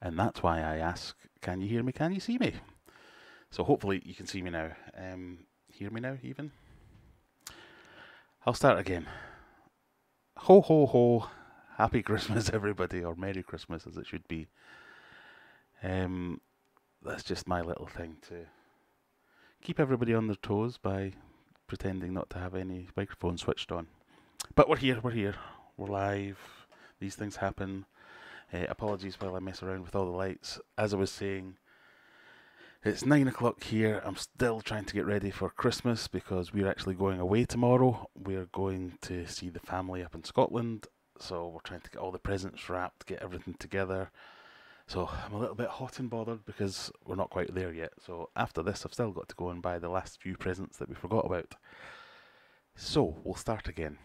And that's why I ask, can you hear me, can you see me? So hopefully you can see me now. Hear me now even? I'll start again. Ho ho ho, happy Christmas everybody, or Merry Christmas as it should be. That's just my little thing to keep everybody on their toes by pretending not to have any microphones switched on. But we're here, we're live, these things happen. Apologies while I mess around with all the lights. As I was saying, it's 9 o'clock here. I'm still trying to get ready for Christmas because we're actually going away tomorrow. We're going to see the family up in Scotland, so we're trying to get all the presents wrapped, get everything together. So I'm a little bit hot and bothered because we're not quite there yet. So after this, I've still got to go and buy the last few presents that we forgot about. So we'll start again.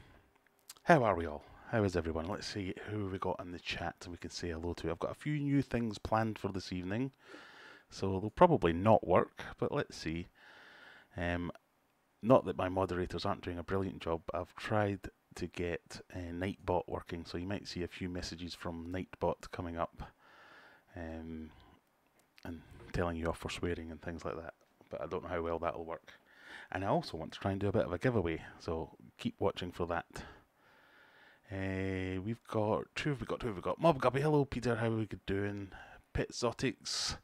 How are we all? How is everyone? Let's see who we got in the chat and we can say hello to. I've got a few new things planned for this evening, so they'll probably not work, but let's see. Not that my moderators aren't doing a brilliant job, but I've tried to get Nightbot working, so you might see a few messages from Nightbot coming up. And telling you off for swearing and things like that, but I don't know how well that'll work. And I also want to try and do a bit of a giveaway, so keep watching for that. We've got Mob Gubby, hello Peter, how are we doing? Pit Zotics,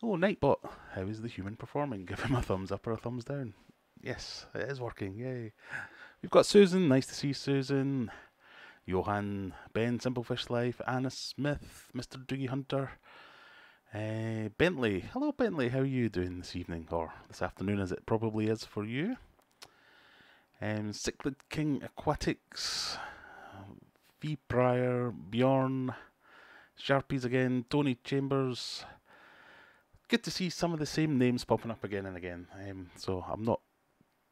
oh Nightbot, how is the human performing? Give him a thumbs up or a thumbs down. Yes, it is working, yay. We've got Susan, nice to see Susan. Johan, Ben, Simplefish Life, Anna Smith, Mr. Doogie Hunter, Bentley. Hello Bentley, how are you doing this evening, or this afternoon as it probably is for you? Cichlid King Aquatics, V Pryor, Bjorn, Sharpies again, Tony Chambers. Good to see some of the same names popping up again and again. So I'm not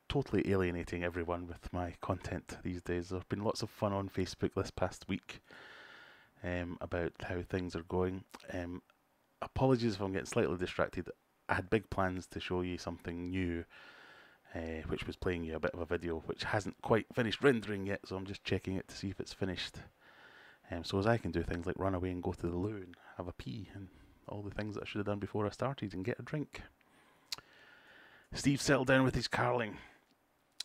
totally alienating everyone with my content these days. There have been lots of fun on Facebook this past week about how things are going. Apologies if I'm getting slightly distracted. I had big plans to show you something new, which was playing you a bit of a video which hasn't quite finished rendering yet, so I'm just checking it to see if it's finished. So as I can do things like run away and go to the loo and have a pee and all the things that I should have done before I started and get a drink. Steve settled down with his carling.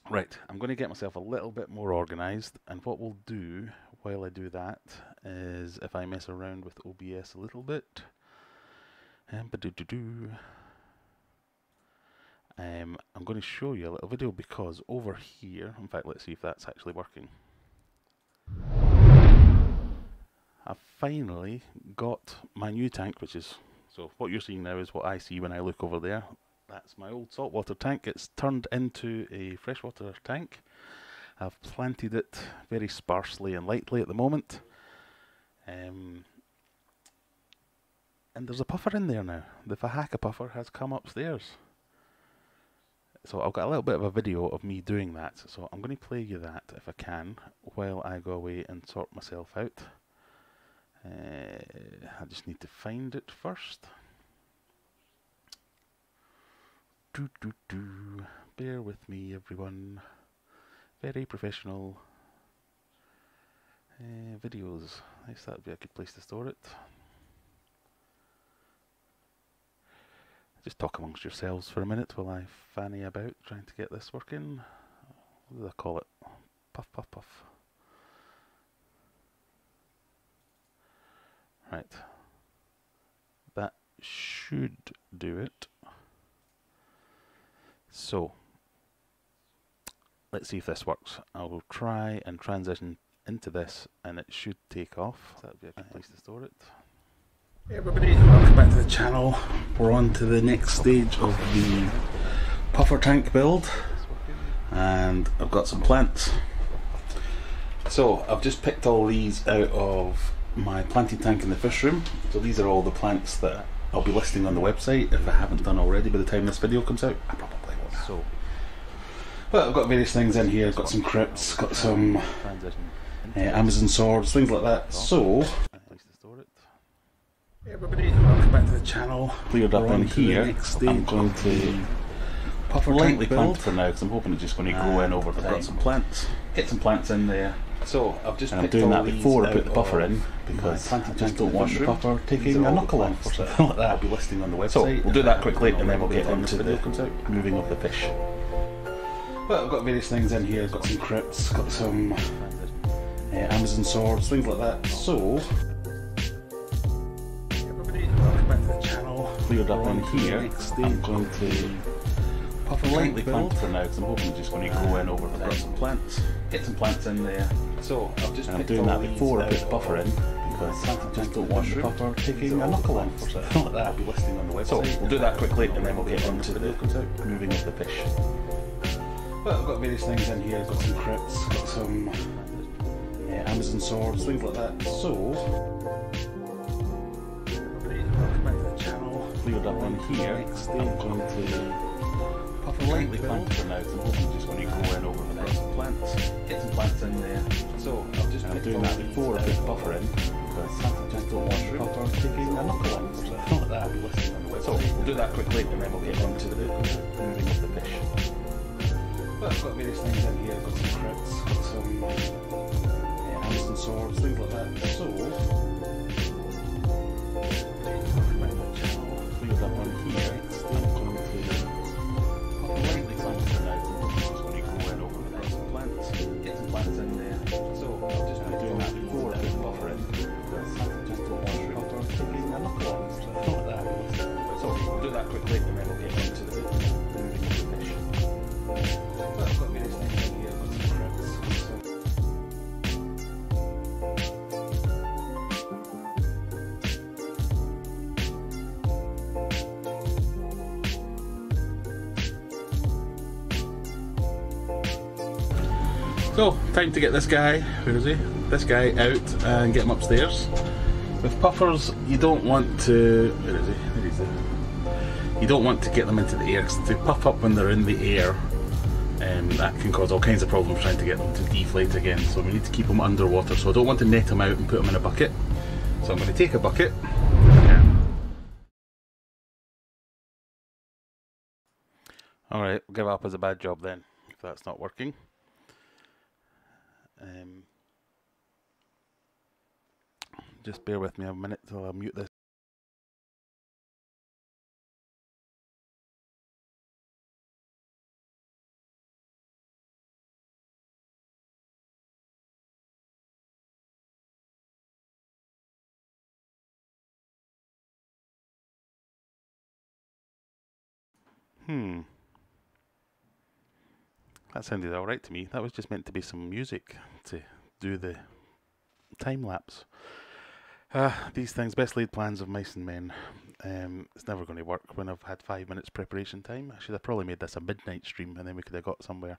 Right, I'm going to get myself a little bit more organised, and what we'll do while I do that is if I mess around with OBS a little bit. I'm going to show you a little video because over here, in fact let's see if that's actually working. I've finally got my new tank, which is, so what you're seeing now is what I see when I look over there. That's my old saltwater tank. It's turned into a freshwater tank. I've planted it very sparsely and lightly at the moment. And there's a puffer in there now. The Fahaka puffer has come upstairs. So I've got a little bit of a video of me doing that. So I'm going to play you that if I can while I go away and sort myself out. I just need to find it first. Bear with me everyone. Very professional videos. Nice, that would be a good place to store it. Just talk amongst yourselves for a minute while I fanny about trying to get this working. What do I call it? Puff puff puff. Right. That should do it. So, let's see if this works. I will try and transition into this and it should take off. That would be a good place to store it. Hey everybody, welcome back to the channel. We're on to the next stage of the puffer tank build. And I've got some plants. So, I've just picked all these out of my planting tank in the fish room. So these are all the plants that I'll be listing on the website if I haven't done already by the time this video comes out. I probably won't. So, but I've got various things in here. I've got some crypts, got some Amazon swords, things like that. So, hey everybody, welcome back to the channel. Cleared up in here. I'm going to lightly plant for now because I'm hoping it's just going to grow in over time. I've got some plants. Get some plants in there. So I've just and I'm doing that before I put the buffer in, because I just don't want the buffer taking a knuckle off or something like that. I'll be listing on the website. So we'll do that quickly and then we'll get into the moving of the fish. But I've got various things in here. I've got some crypts, got some Amazon swords, things like that. So everybody, welcome back to the channel. Cleared up in here. I'm going to puffer lightly plant for now, because I'm hoping it's just going to go in over the some plants. Get some plants in there. So I've just I'm doing that before I put the buffer in, because I just don't want the buffer taking a knuckle off or something like that. I'll be listing on the website. So we'll do that quickly and then we'll get into the moving of the fish. But I've got various things in here. I've got some crypts, got some Amazon swords, things like that. So welcome back to the channel. Cleared up in here. I'm going to puffer lightly plant for now, because I'm hoping it's just going to go in over the some plants. Get some plants in there. So I'm doing that before I put the buffer in, because I just don't want the buffer taking a knuckle off or something like that. I'll be listing on the website. So we'll do that quickly and then we'll get into the moving of the fish. But I've got various things in here. I've got some crypts, got some Amazon swords, things like that. So cleared up on here. I'm going to lightly plant for now, so I'm just going to go in over some plants. Get some plants in there. So I'm doing that before I put the buffer in, because I just don't want the buffer taking a knuckle off or something like that. So we'll do that quickly and then we'll get into the moving of the fish. But I've got various things in here. I've got some crypts, so, time to get this guy, where is he? This guy out and get him upstairs. With puffers, you don't want to, where is he? Where is he? You don't want to get them into the air, because they puff up when they're in the air. That can cause all kinds of problems trying to get them to deflate again. So we need to keep them underwater. So I don't want to net them out and put them in a bucket. So I'm going to take a bucket. Alright, we'll give up as a bad job then, if that's not working. Just bear with me a minute till I mute this. That sounded alright to me. That was just meant to be some music to do the time lapse. These things, best laid plans of mice and men. It's never going to work when I've had 5 minutes preparation time. I should have probably made this a midnight stream and then we could have got somewhere.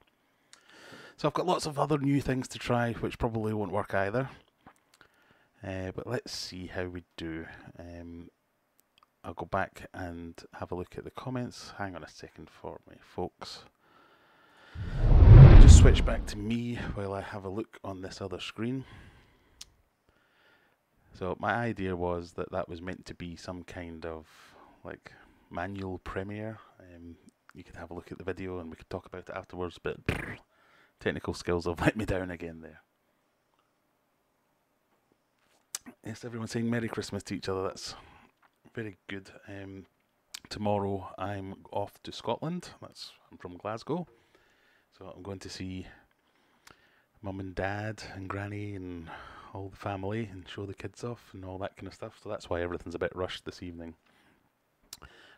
So I've got lots of other new things to try, which probably won't work either. But let's see how we do. I'll go back and have a look at the comments. Hang on a second for me, folks. Just switch back to me while I have a look on this other screen. So my idea was that that was meant to be some kind of like manual premiere. You could have a look at the video and we could talk about it afterwards, but technical skills have let me down again there. Yes, everyone's saying Merry Christmas to each other. That's very good. Tomorrow I'm off to Scotland. I'm from Glasgow. So I'm going to see Mum and Dad and Granny and all the family and show the kids off and all that kind of stuff. So that's why everything's a bit rushed this evening.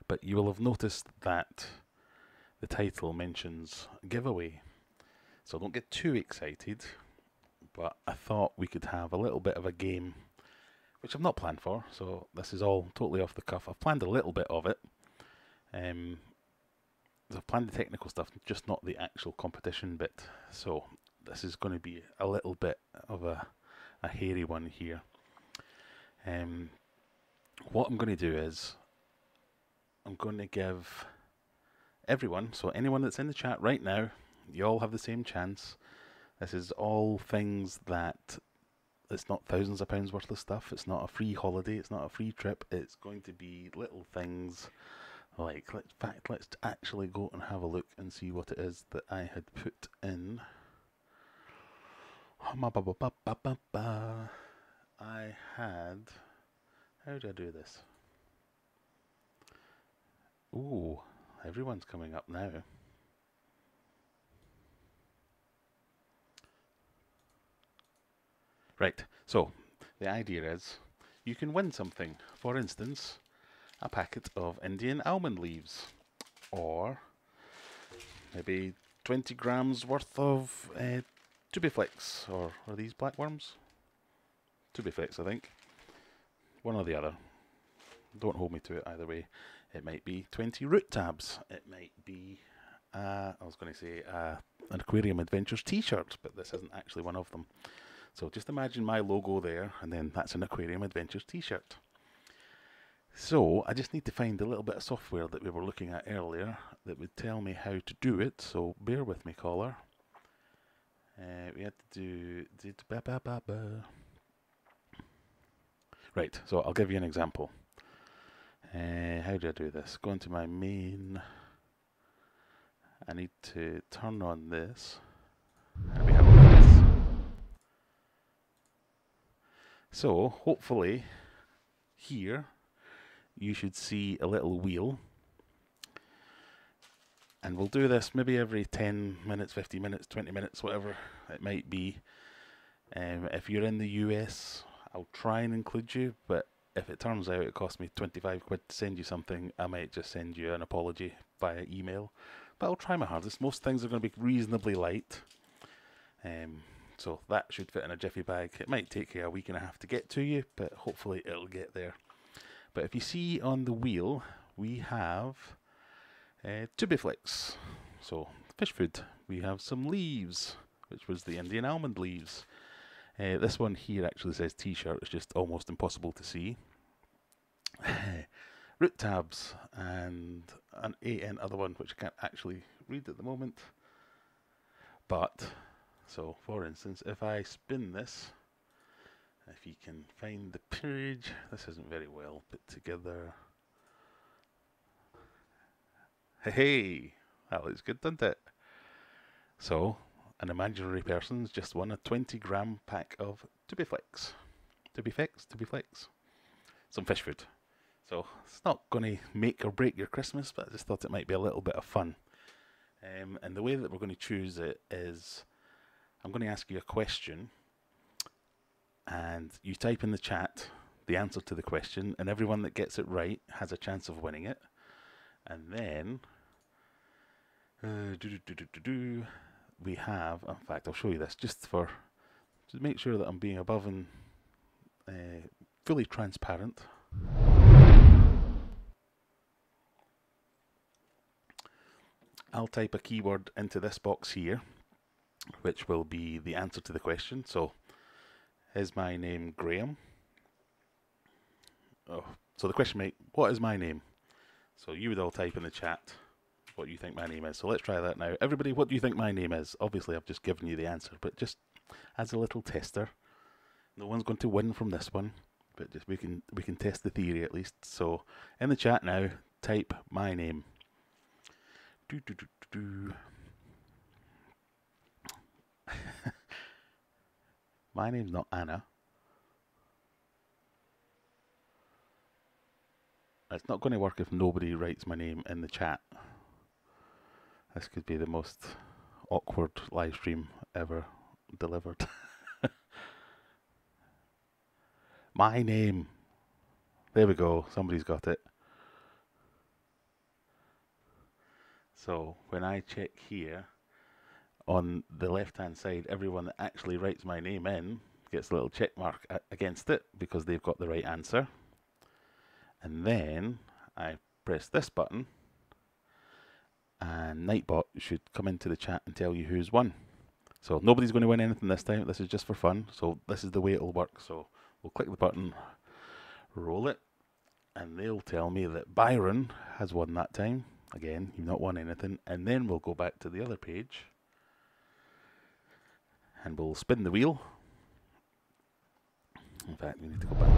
But you will have noticed that the title mentions giveaway. So don't get too excited, but I thought we could have a little bit of a game, which I've not planned for, so this is all totally off the cuff. I've planned a little bit of it. I've planned the technical stuff, just not the actual competition bit. So this is going to be a little bit of a hairy one here. What I'm going to do is I'm going to give everyone, so anyone that's in the chat right now, you all have the same chance. This is all things that, it's not thousands of pounds worth of stuff. It's not a free holiday. It's not a free trip. It's going to be little things like, in fact, let's actually go and have a look and see what it is that I had put in. I had... How do I do this? Ooh, everyone's coming up now. Right, so the idea is you can win something. For instance, a packet of Indian almond leaves, or maybe 20 grams worth of Tubiflex, or are these blackworms? Tubiflex, I think. One or the other. Don't hold me to it either way. It might be 20 root tabs. It might be, I was going to say, an Aquarium Adventures t-shirt, but this isn't actually one of them. So just imagine my logo there, and then that's an Aquarium Adventures t-shirt. So I just need to find a little bit of software that we were looking at earlier that would tell me how to do it. So bear with me, caller. We had to do... Right, so I'll give you an example. How do I do this? Go into my main. I need to turn on this. And we have this. So hopefully here you should see a little wheel. And we'll do this maybe every 10 minutes, 50 minutes, 20 minutes, whatever it might be. If you're in the US, I'll try and include you, but if it turns out it costs me 25 quid to send you something, I might just send you an apology via email. But I'll try my hardest. Most things are going to be reasonably light. So that should fit in a jiffy bag. It might take you a week and a half to get to you, but hopefully it'll get there. But if you see on the wheel, we have Tubiflex, so fish food. We have some leaves, which was the Indian almond leaves. This one here actually says t-shirt. It's just almost impossible to see. Root tabs and an other one which I can't actually read at the moment. But, so for instance, if I spin this, if you can find the page, this isn't very well put together. Hey, that looks good, doesn't it? So, an imaginary person's just won a 20-gram pack of Tubiflex. Tubiflex. Some fish food. So, it's not going to make or break your Christmas, but I just thought it might be a little bit of fun. And the way that we're going to choose it is, I'm going to ask you a question, and you type in the chat the answer to the question, and everyone that gets it right has a chance of winning it. And then, we have, in fact, I'll show you this just to make sure that I'm being above and fully transparent. I'll type a keyword into this box here, which will be the answer to the question. So, is my name Graham? Oh, so the question might, what is my name? So you would all type in the chat what you think my name is. So let's try that now. Everybody, what do you think my name is? Obviously, I've just given you the answer, but just as a little tester. No one's going to win from this one, but just we can test the theory at least. So in the chat now, type my name. My name's not Anna. It's not going to work if nobody writes my name in the chat. This could be the most awkward live stream ever delivered. My name. There we go. Somebody's got it. So when I check here, on the left-hand side, everyone that actually writes my name in gets a little check mark against it because they've got the right answer. And then I press this button, and Nightbot should come into the chat and tell you who's won. So nobody's going to win anything this time. This is just for fun. So this is the way it'll work. So we'll click the button, roll it, and they'll tell me that Byron has won that time. Again, you've not won anything. And then we'll go back to the other page, and we'll spin the wheel. In fact, we need to go back.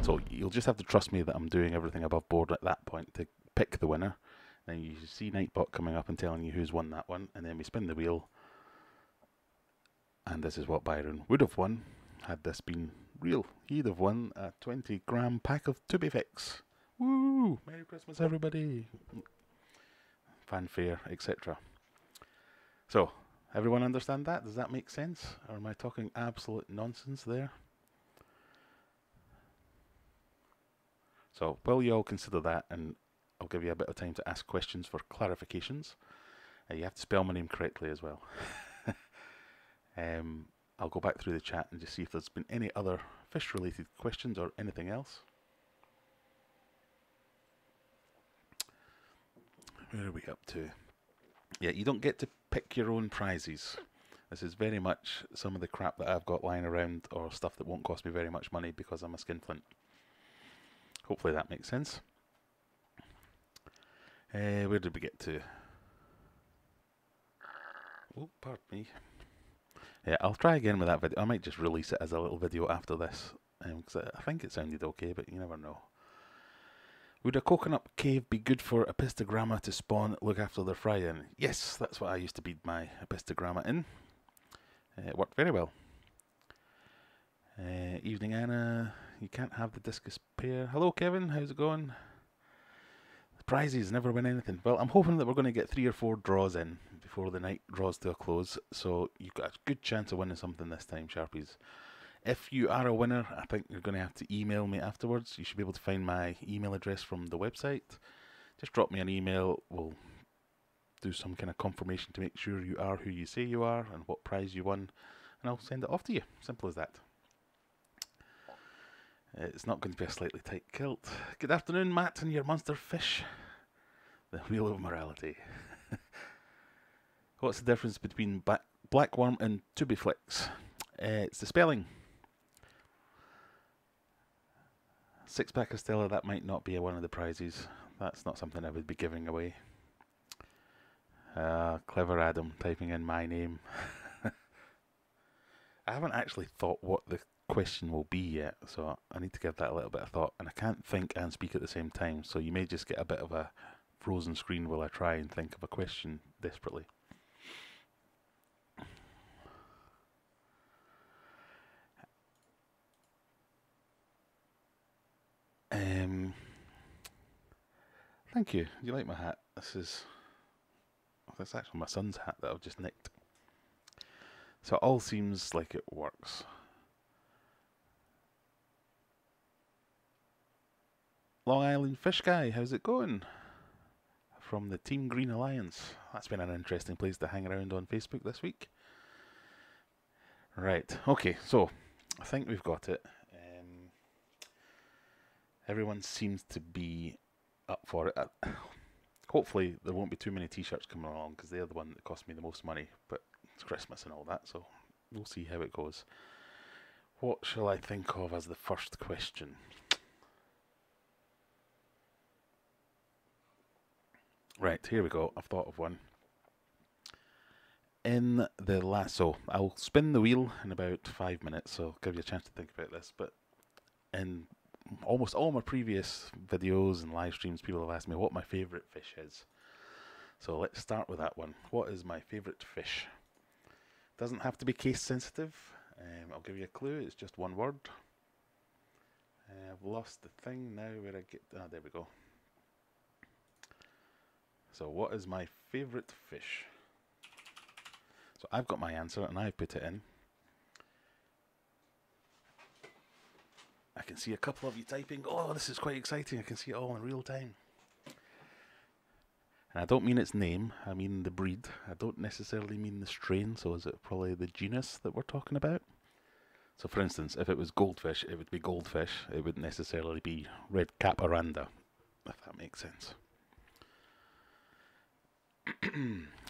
So you'll just have to trust me that I'm doing everything above board at that point to pick the winner. Then you see Nightbot coming up and telling you who's won that one, and then we spin the wheel, And this is what Byron would have won had this been real. He'd have won a 20-gram pack of Tubifix. Woo! Merry Christmas, everybody! Fanfare, etc. So, everyone understand that? Does that make sense? Or am I talking absolute nonsense there? So, while you all consider that, and I'll give you a bit of time to ask questions for clarifications, you have to spell my name correctly as well. I'll go back through the chat and just see if there's been any other fish-related questions or anything else. Where are we up to? Yeah, you don't get to pick your own prizes. This is very much some of the crap that I've got lying around, or stuff that won't cost me very much money because I'm a skinflint. Hopefully that makes sense. Where did we get to? Oh, pardon me. Yeah, I'll try again with that video. I might just release it as a little video after this, because I think it sounded okay, but you never know. Would a coconut cave be good for Epistogramma to spawn, look after their fry in? Yes, that's what I used to bead my Epistogramma in. It worked very well. Evening, Anna. You can't have the discus pair. Hello, Kevin. How's it going? The prizes never win anything. Well, I'm hoping that we're going to get 3 or 4 draws in before the night draws to a close. So you've got a good chance of winning something this time, Sharpies. If you are a winner, I think you're going to have to email me afterwards. You should be able to find my email address from the website. Just drop me an email. We'll do some kind of confirmation to make sure you are who you say you are and what prize you won. And I'll send it off to you. Simple as that. It's not going to be a slightly tight kilt. Good afternoon, Matt, and your monster fish. The wheel of morality. What's the difference between blackworm and tubiflex? It's the spelling. 6-pack of Stella, that might not be one of the prizes. That's not something I would be giving away. Clever Adam typing in my name. I haven't actually thought what the question will be yet, so I need to give that a little bit of thought, and I can't think and speak at the same time, so you may just get a bit of a frozen screen while I try and think of a question desperately. Thank you. You like my hat? That's actually my son's hat that I've just nicked. So it all seems like it works. Long Island Fish Guy, how's it going? From the Team Green Alliance. That's been an interesting place to hang around on Facebook this week. Right, okay, so I think we've got it. Everyone seems to be up for it. Hopefully there won't be too many t-shirts coming along, because they're the one that cost me the most money, but it's Christmas and all that, so we'll see how it goes. What shall I think of as the first question? Right, here we go. I've thought of one. In the lasso, I'll spin the wheel in about 5 minutes, so I'll give you a chance to think about this, but in almost all my previous videos and live streams, people have asked me what my favourite fish is. So let's start with that one. What is my favourite fish? Doesn't have to be case sensitive. I'll give you a clue. It's just one word. I've lost the thing now where I get... Ah, there we go. So what is my favourite fish? So I've got my answer and I've put it in. I can see a couple of you typing, oh, this is quite exciting. I can see it all in real time. And I don't mean its name, I mean the breed. I don't necessarily mean the strain, so is it probably the genus that we're talking about? So for instance, if it was goldfish, it would be goldfish. It wouldn't necessarily be red caparanda, if that makes sense.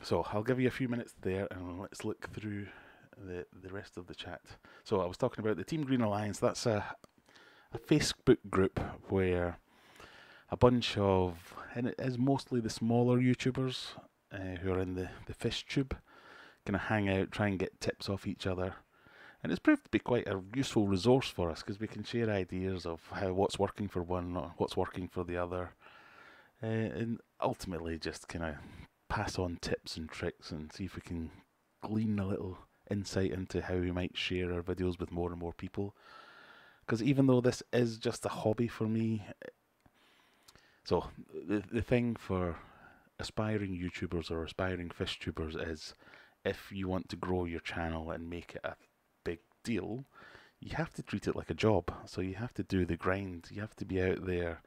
So I'll give you a few minutes there and let's look through the rest of the chat. So I was talking about the Team Green Alliance. That's a Facebook group where a bunch of, and it is mostly the smaller YouTubers who are in the fish tube, kind of hang out, try and get tips off each other. And it's proved to be quite a useful resource for us because we can share ideas of what's working for one or what's working for the other. And ultimately just kind of pass on tips and tricks and see if we can glean a little insight into how we might share our videos with more and more people. Because even though this is just a hobby for me, so the thing for aspiring YouTubers or aspiring fish tubers is, if you want to grow your channel and make it a big deal, you have to treat it like a job. So you have to do the grind. You have to be out there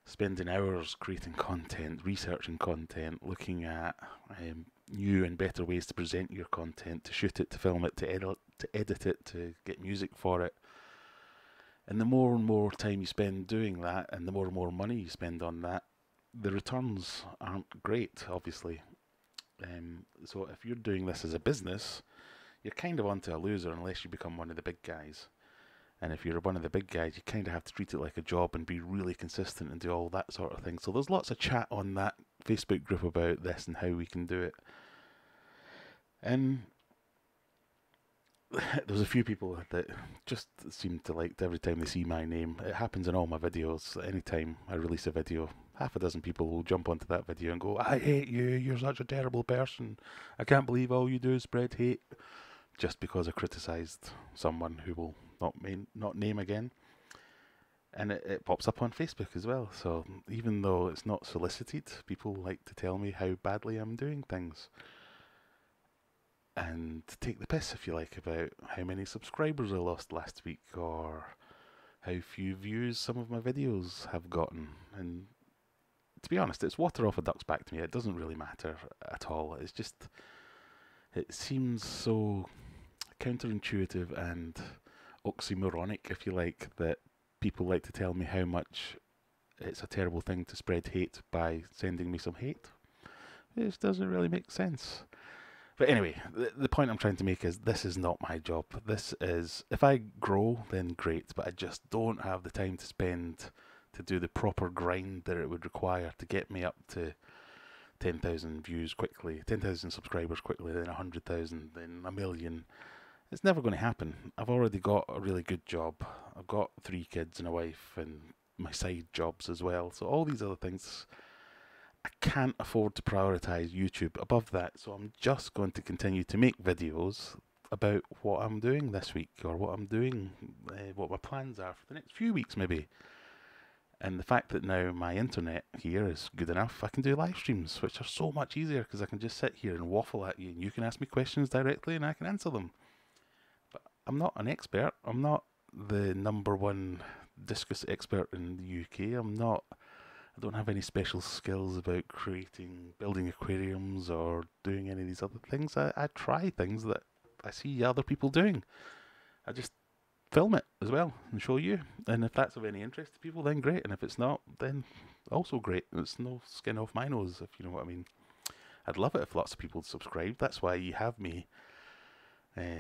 spending hours creating content, researching content, looking at new and better ways to present your content, to shoot it, to film it, to edit it, to get music for it. And the more and more time you spend doing that, and the more and more money you spend on that, the returns aren't great, obviously. So if you're doing this as a business, you're kind of onto a loser unless you become one of the big guys. And if you're one of the big guys, you kind of have to treat it like a job and be really consistent and do all that sort of thing. So there's lots of chat on that Facebook group about this and how we can do it. And there's a few people that just seem to like, every time they see my name, it happens in all my videos. Anytime I release a video, half a dozen people will jump onto that video and go, "I hate you, you're such a terrible person. I can't believe all you do is spread hate," just because I criticised someone who will not name again. And it pops up on Facebook as well. So even though it's not solicited, people like to tell me how badly I'm doing things. And take the piss, if you like, about how many subscribers I lost last week, or how few views some of my videos have gotten. And to be honest, it's water off a duck's back to me. It doesn't really matter at all. It's just, it seems so counterintuitive and oxymoronic, if you like, that people like to tell me how much it's a terrible thing to spread hate by sending me some hate. It just doesn't really make sense. But anyway, the point I'm trying to make is, this is not my job. This is, if I grow, then great, but I just don't have the time to spend to do the proper grind that it would require to get me up to 10,000 views quickly, 10,000 subscribers quickly, then 100,000, then a million. It's never going to happen. I've already got a really good job. I've got 3 kids and a wife and my side jobs as well. So all these other things, I can't afford to prioritise YouTube above that, so I'm just going to continue to make videos about what I'm doing this week, or what I'm doing, what my plans are for the next few weeks maybe. And the fact that now my internet here is good enough, I can do live streams, which are so much easier, because I can just sit here and waffle at you, and you can ask me questions directly and I can answer them. But I'm not an expert. I'm not the #1 discus expert in the UK. I don't have any special skills about building aquariums or doing any of these other things. I try things that I see other people doing. I just film it as well and show you. And if that's of any interest to people, then great. And if it's not, then also great. It's no skin off my nose, if you know what I mean. I'd love it if lots of people subscribe. That's why you have me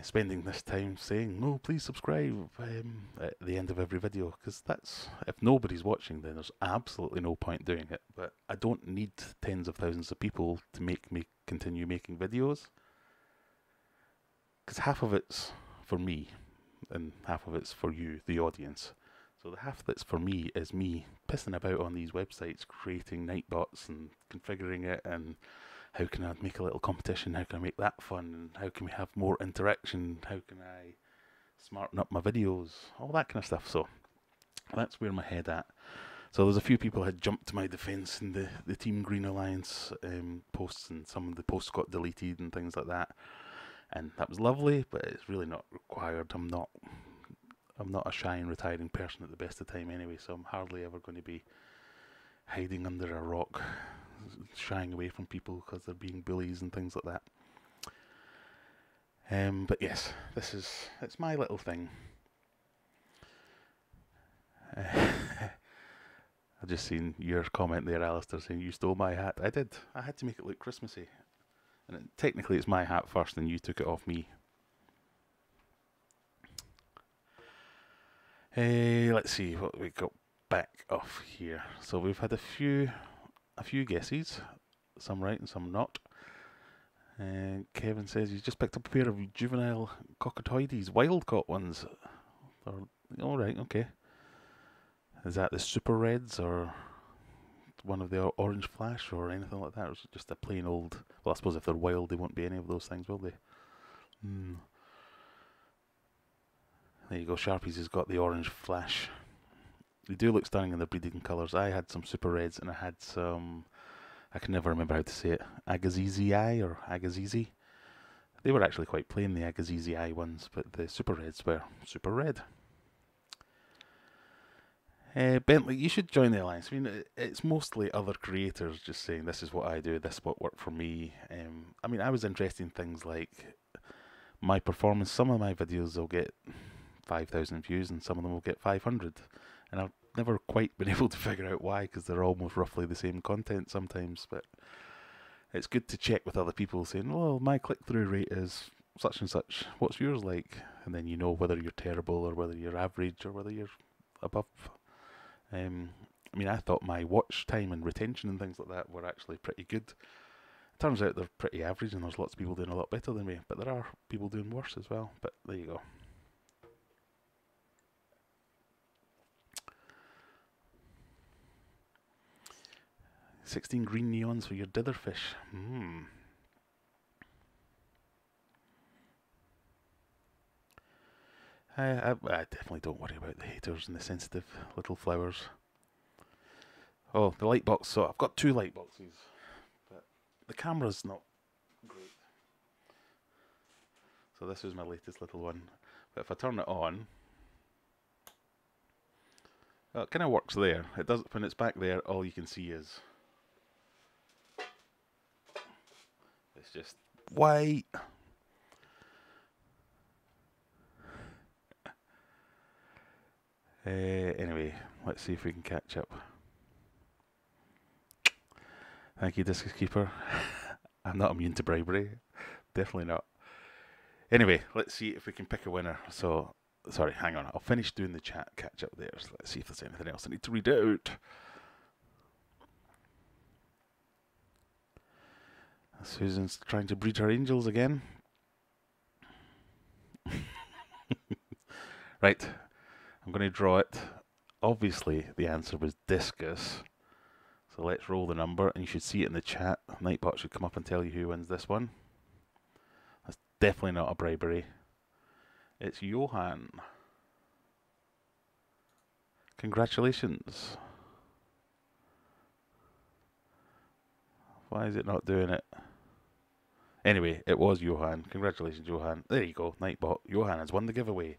spending this time saying, "No, please subscribe," at the end of every video, because that's, if nobody's watching, then there's absolutely no point doing it. But I don't need tens of thousands of people to make me continue making videos, because half of it's for me and half of it's for you, the audience. So the half that's for me is me pissing about on these websites, creating Nightbots and configuring it, and how can I make a little competition? How can I make that fun? And how can we have more interaction? How can I smarten up my videos? All that kind of stuff. So that's where my head at. So there's a few people had jumped to my defence in the Team Green Alliance posts, and some of the posts got deleted and things like that. And that was lovely, but it's really not required. I'm not a shy and retiring person at the best of time anyway, so I'm hardly ever going to be hiding under a rock, shying away from people because they're being bullies and things like that. But yes, it's my little thing. I just seen your comment there, Alistair, saying you stole my hat. I did. I had to make it look Christmassy. And technically it's my hat first, and you took it off me. Let's see what we got back off here. So we've had a few guesses, some right and some not. Kevin says he's just picked up a pair of juvenile cockatoides, wild caught ones. All right, okay. Is that the super reds, or one of the orange flash, or anything like that? Or is it just a plain old? Well, I suppose if they're wild, they won't be any of those things, will they? There you go, Sharpies has got the orange flash. They do look stunning in their breeding colours. I had some super reds and I had some, I can never remember how to say it, Agazizi or Agazizi. They were actually quite plain, the Agazizi ones, but the super reds were super red. Bentley, you should join the alliance. I mean, it's mostly other creators just saying this is what I do, this is what worked for me. I mean, I was interested in things like my performance. Some of my videos will get 5,000 views and some of them will get 500. And I've never quite been able to figure out why, because they're almost roughly the same content sometimes. But it's good to check with other people saying, well, my click-through rate is such and such. What's yours like? And then you know whether you're terrible or whether you're average or whether you're above. I mean, I thought my watch time and retention and things like that were actually pretty good. Turns out they're pretty average and there's lots of people doing a lot better than me, but there are people doing worse as well. But there you go. "16 green neons for your ditherfish." I definitely don't worry about the haters and the sensitive little flowers. Oh, the light box. So I've got 2 light boxes, but the camera's not great. So this is my latest little one. But if I turn it on, well, it kind of works there. It does when it's back there. All you can see is it's just white. Anyway, let's see if we can catch up. Thank you, Discus Keeper. I'm not immune to bribery. Definitely not. Anyway, let's see if we can pick a winner. So, sorry, hang on. I'll finish doing the chat catch up there. So let's see if there's anything else I need to read out. Susan's trying to breed her angels again. Right. I'm going to draw it. Obviously, the answer was Discus. So let's roll the number, and you should see it in the chat. Nightbot should come up and tell you who wins this one. That's definitely not a bribery. It's Johan. Congratulations. Why is it not doing it? Anyway, it was Johan. Congratulations, Johan. There you go, Nightbot. Johan has won the giveaway.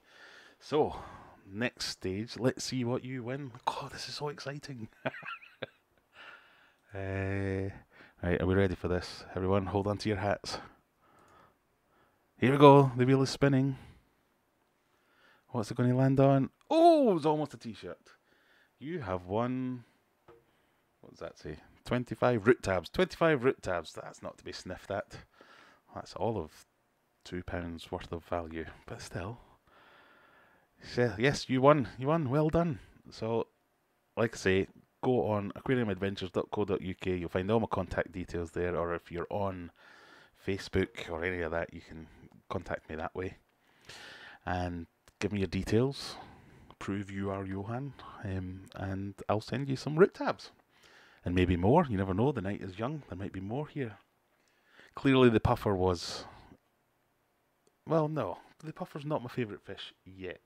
So, next stage, let's see what you win. Oh, this is so exciting. Right, are we ready for this? Everyone, hold on to your hats. Here we go, the wheel is spinning. What's it going to land on? Oh, it's almost a t-shirt. You have won, what does that say? 25 root tabs. 25 root tabs. That's not to be sniffed at. That's all of £2 worth of value. But still. Yes, you won. You won. Well done. So, like I say, go on aquariumadventures.co.uk. You'll find all my contact details there. Or if you're on Facebook or any of that, you can contact me that way. And give me your details. Prove you are Johan. And I'll send you some root tabs. And maybe more. You never know. The night is young. There might be more here. Clearly the puffer was... Well, no. The puffer's not my favourite fish yet.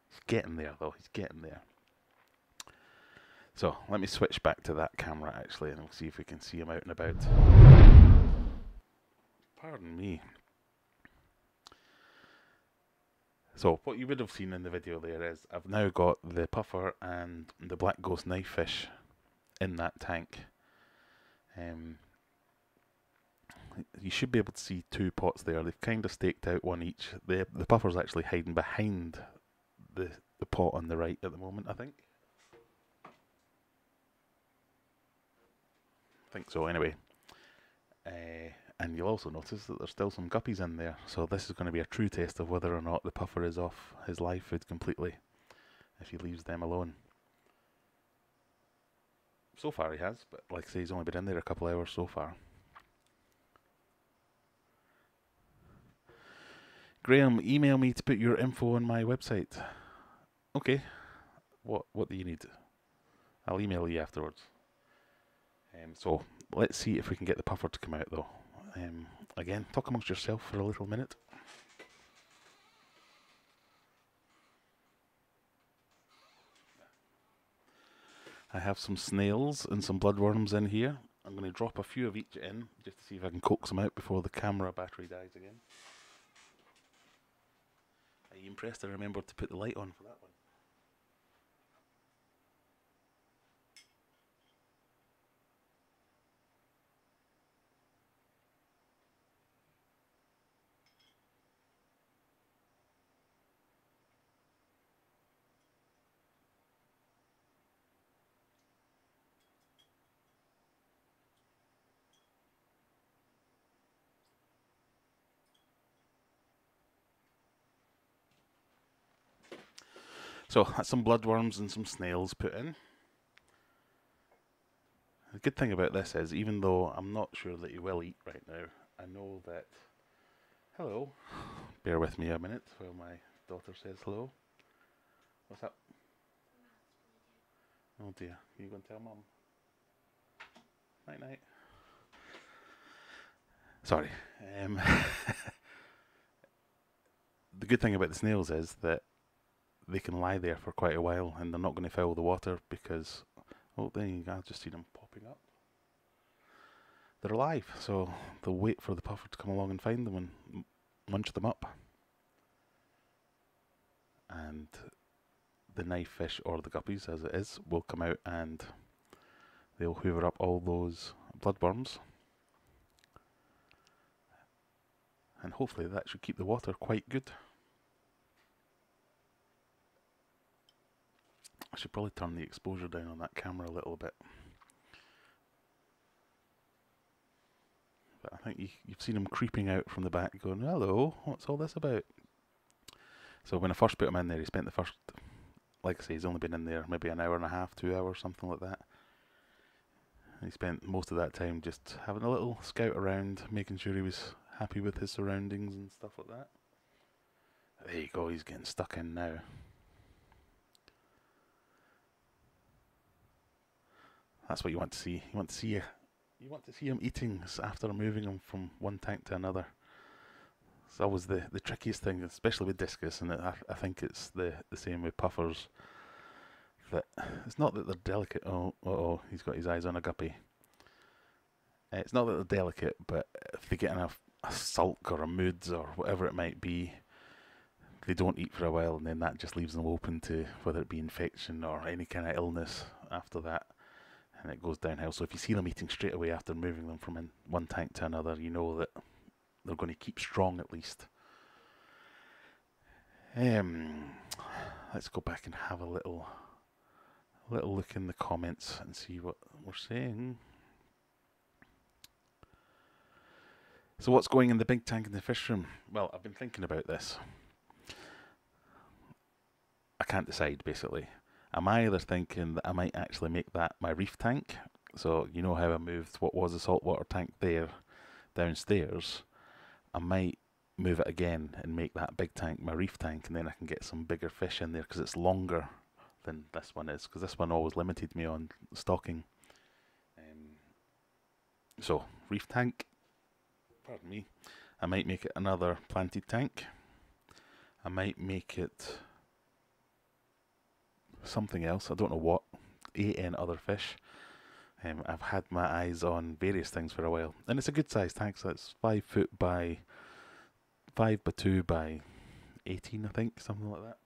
He's getting there, though. He's getting there. So, let me switch back to that camera, actually, and we'll see if we can see him out and about. Pardon me. So, what you would have seen in the video there is I've now got the puffer and the black ghost knife fish in that tank. You should be able to see 2 pots there. They've kind of staked out one each. The puffer's actually hiding behind the pot on the right at the moment, I think. I think so, anyway. And you'll also notice that there's still some guppies in there. So this is going to be a true test of whether or not the puffer is off his live food completely, if he leaves them alone. So far he has, but like I say, he's only been in there a couple hours so far. Graham, email me to put your info on my website. Okay. What do you need? I'll email you afterwards. So let's see if we can get the puffer to come out though. Again, talk amongst yourself for a little minute. I have some snails and some bloodworms in here. I'm going to drop a few of each in, just to see if I can coax them out before the camera battery dies again. Are you impressed I remembered to put the light on for that one? So that's some bloodworms and some snails put in. The good thing about this is, even though I'm not sure that you will eat right now, I know that... Hello. Bear with me a minute while my daughter says hello. What's up? Oh dear, you going to tell Mum? Night night. Sorry. The good thing about the snails is that they can lie there for quite a while and they're not going to foul the water because... Oh, there you go, I've just seen them popping up. They're alive, so they'll wait for the puffer to come along and find them and munch them up. And the knife fish, or the guppies as it is, will come out and they'll hoover up all those bloodworms. And hopefully that should keep the water quite good. I should probably turn the exposure down on that camera a little bit. But I think you've seen him creeping out from the back going, hello, what's all this about? So when I first put him in there, he spent the first, like I say, he's only been in there maybe an hour and a half, 2 hours, something like that. And he spent most of that time just having a little scout around, making sure he was happy with his surroundings and stuff like that. There you go, he's getting stuck in now. That's what you want to see. You want to see him eating after moving him from one tank to another. It's always the trickiest thing, especially with discus, and I think it's the same with puffers. That it's not that they're delicate. Oh, he's got his eyes on a guppy. It's not that they're delicate, but if they get in a sulk or a moods or whatever it might be, they don't eat for a while, and then that just leaves them open to whether it be infection or any kind of illness after that. And it goes downhill. So if you see them eating straight away after moving them from one tank to another, you know that they're going to keep strong at least. Let's go back and have a little look in the comments and see what we're saying. So what's going in the big tank in the fish room? Well, I've been thinking about this. I can't decide, basically. I'm either thinking that I might actually make that my reef tank. So you know how I moved what was a saltwater tank there downstairs. I might move it again and make that big tank my reef tank, and then I can get some bigger fish in there because it's longer than this one is, because this one always limited me on stocking. So reef tank, pardon me. I might make it another planted tank. I might make it something else, I don't know what, 8 other fish. I've had my eyes on various things for a while, and it's a good sized tank, so it's 5 foot by 5 by 2 by 18, I think, something like that.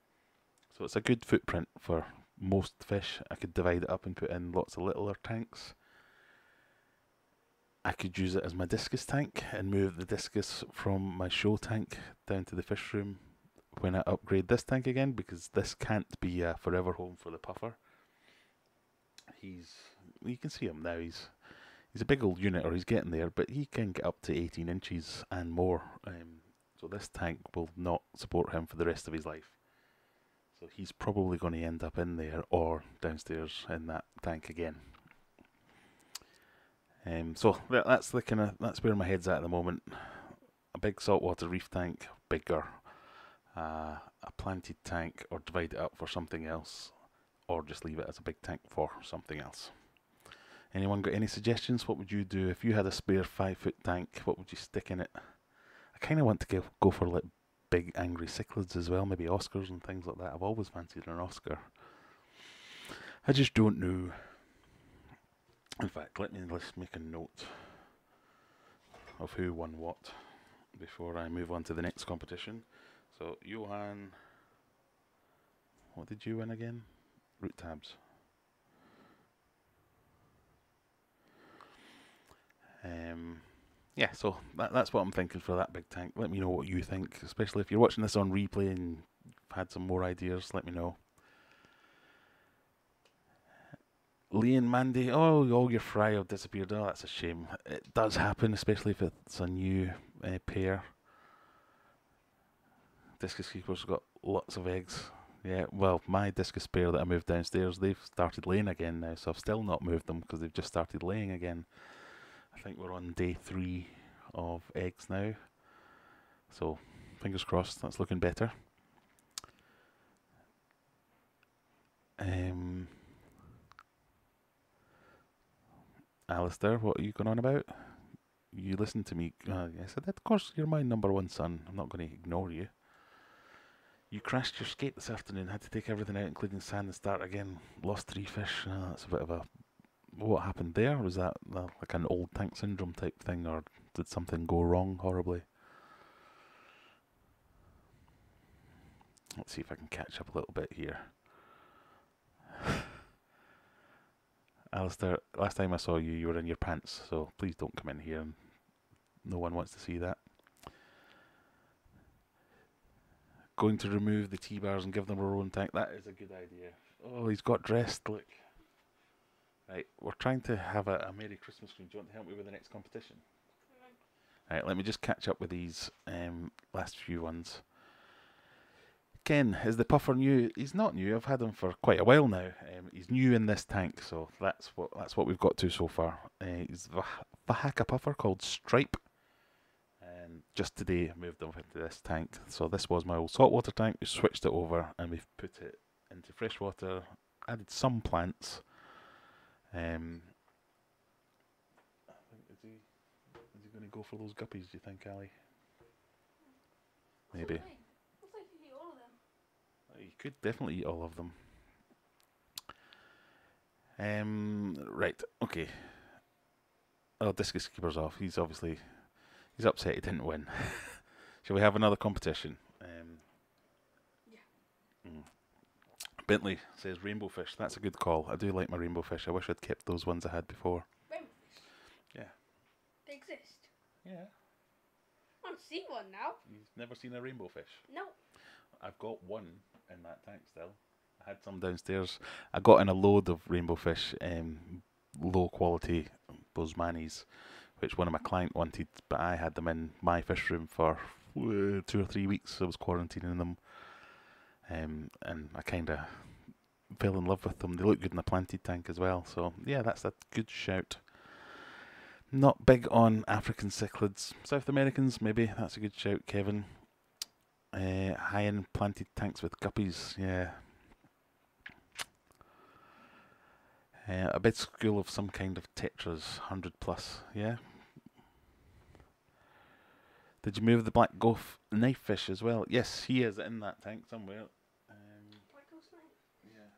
So it's a good footprint for most fish. I could divide it up and put in lots of littler tanks. I could use it as my discus tank and move the discus from my show tank down to the fish room when I upgrade this tank again, because this can't be a forever home for the puffer. You can see him now, he's a big old unit, or he's getting there, but he can get up to 18 inches and more. So this tank will not support him for the rest of his life. So he's probably going to end up in there or downstairs in that tank again. So that's where my head's at the moment. A big saltwater reef tank, bigger. A planted tank, or divide it up for something else, or just leave it as a big tank for something else. Anyone got any suggestions? What would you do if you had a spare 5 foot tank? What would you stick in it? I kind of want to go for like big angry cichlids as well, maybe Oscars and things like that. I've always fancied an Oscar. I just don't know. In fact, let's make a note of who won what before I move on to the next competition. So, Johan, what did you win again? Root tabs. Yeah, so that's what I'm thinking for that big tank. Let me know what you think, especially if you're watching this on replay and you've had some more ideas, let me know. Lee and Mandy, oh, your fry have disappeared. Oh, that's a shame. It does happen, especially if it's a new pair. Discus Keeper's got lots of eggs. Yeah, well, my discus pair that I moved downstairs, they've started laying again now, so I've still not moved them because they've just started laying again. I think we're on day 3 of eggs now. So, fingers crossed, that's looking better. Alistair, what are you going on about? You listened to me. Yes, I did. Of course, you're my #1 son. I'm not going to ignore you. You crashed your skate this afternoon, had to take everything out, including sand, and start again. Lost 3 fish. That's a bit of a... What happened there? Was that like an old tank syndrome type thing, or did something go wrong horribly? Let's see if I can catch up a little bit here. Alistair, last time I saw you, you were in your pants, so please don't come in here. No one wants to see that. Going to remove the T-bars and give them a own tank. That is a good idea. Oh, he's got dressed, look. Right, we're trying to have a Merry Christmas screen. Do you want to help me with the next competition? Right, let me just catch up with these last few ones. Ken, is the puffer new? He's not new. I've had him for quite a while now. He's new in this tank, so that's what we've got to so far. He's a Vahaka puffer called Stripe, and just today I moved him into this tank. So this was my old saltwater tank. We switched it over and we've put it into freshwater. Added some plants. I think is he going to go for those guppies? Do you think, Ali? Maybe. Looks like you eat all of them. You could definitely eat all of them. Right, okay. Oh, Discus Keeper's off. He's upset he didn't win. Shall we have another competition? Yeah. Bentley says rainbow fish. That's a good call. I do like my rainbow fish. I wish I'd kept those ones I had before. Rainbow fish? Yeah. They exist? Yeah. I want to see one now. You've never seen a rainbow fish? No. I've got one in that tank still. I had some downstairs. I got in a load of rainbow fish, low quality Bosmanis, which one of my client wanted, but I had them in my fish room for 2 or 3 weeks. I was quarantining them, and I kind of fell in love with them. They look good in a planted tank as well, so yeah, that's a good shout. Not big on African cichlids. South Americans, maybe. That's a good shout, Kevin. High-end planted tanks with guppies, yeah. A big school of some kind of tetras, 100+, yeah. Did you move the black gulf knife fish as well? Yes, he is in that tank somewhere. Black ghost knife? Yeah.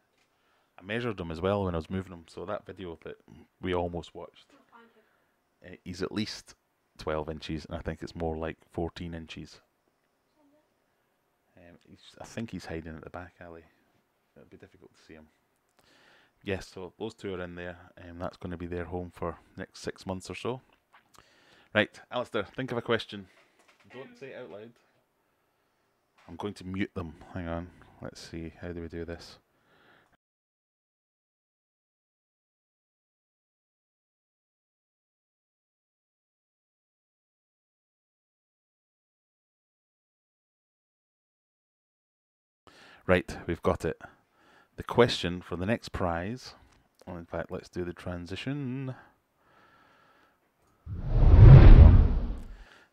I measured him as well when I was moving him, so that video that we almost watched. I'll find him. He's at least 12 inches, and I think it's more like 14 inches. I think he's hiding at the back alley. It'll be difficult to see him. Yes, so those two are in there, and that's going to be their home for next 6 months or so. Right, Alistair, think of a question. Don't say it out loud. I'm going to mute them. Hang on. Let's see. How do we do this? Right, we've got it. The question for the next prize. Well, in fact, let's do the transition.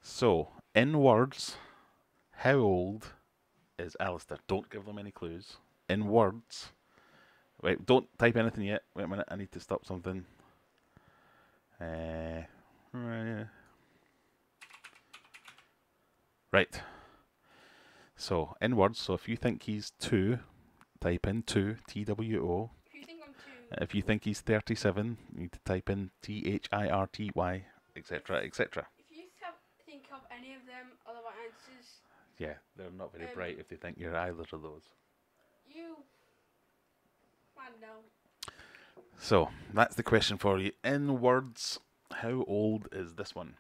So, in words, how old is Alistair? Don't give them any clues. In words. Wait, don't type anything yet. Wait a minute, I need to stop something. Right. So, in words, so if you think he's 2, type in 2, T-W-O. If you think I'm 2, If you think he's 37, you need to type in THIRTY, etc., etc. If you think of any of them other answers, Yeah, they're not very bright if they think you're either of those. I don't know. So, that's the question for you. In words, how old is this one?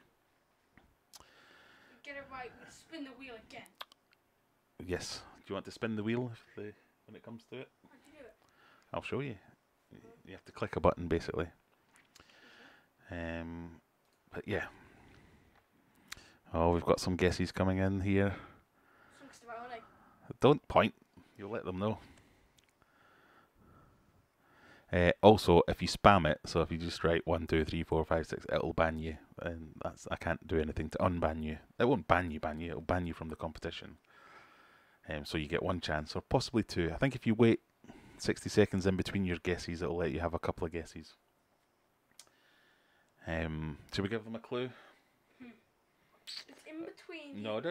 Get it right, we spin the wheel again. Yes. Do you want to spin the wheel when it comes to it? How'd you do it? I'll show you. You have to click a button, basically. But yeah. Oh, we've got some guesses coming in here. Don't point. You'll let them know. Also, if you spam it, so if you just write 1, 2, 3, 4, 5, 6, it'll ban you, and I can't do anything to unban you. It won't ban you. It'll ban you from the competition. So you get one chance, or possibly two. I think if you wait 60 seconds in between your guesses, it'll let you have a couple of guesses. Should we give them a clue? It's in between. No.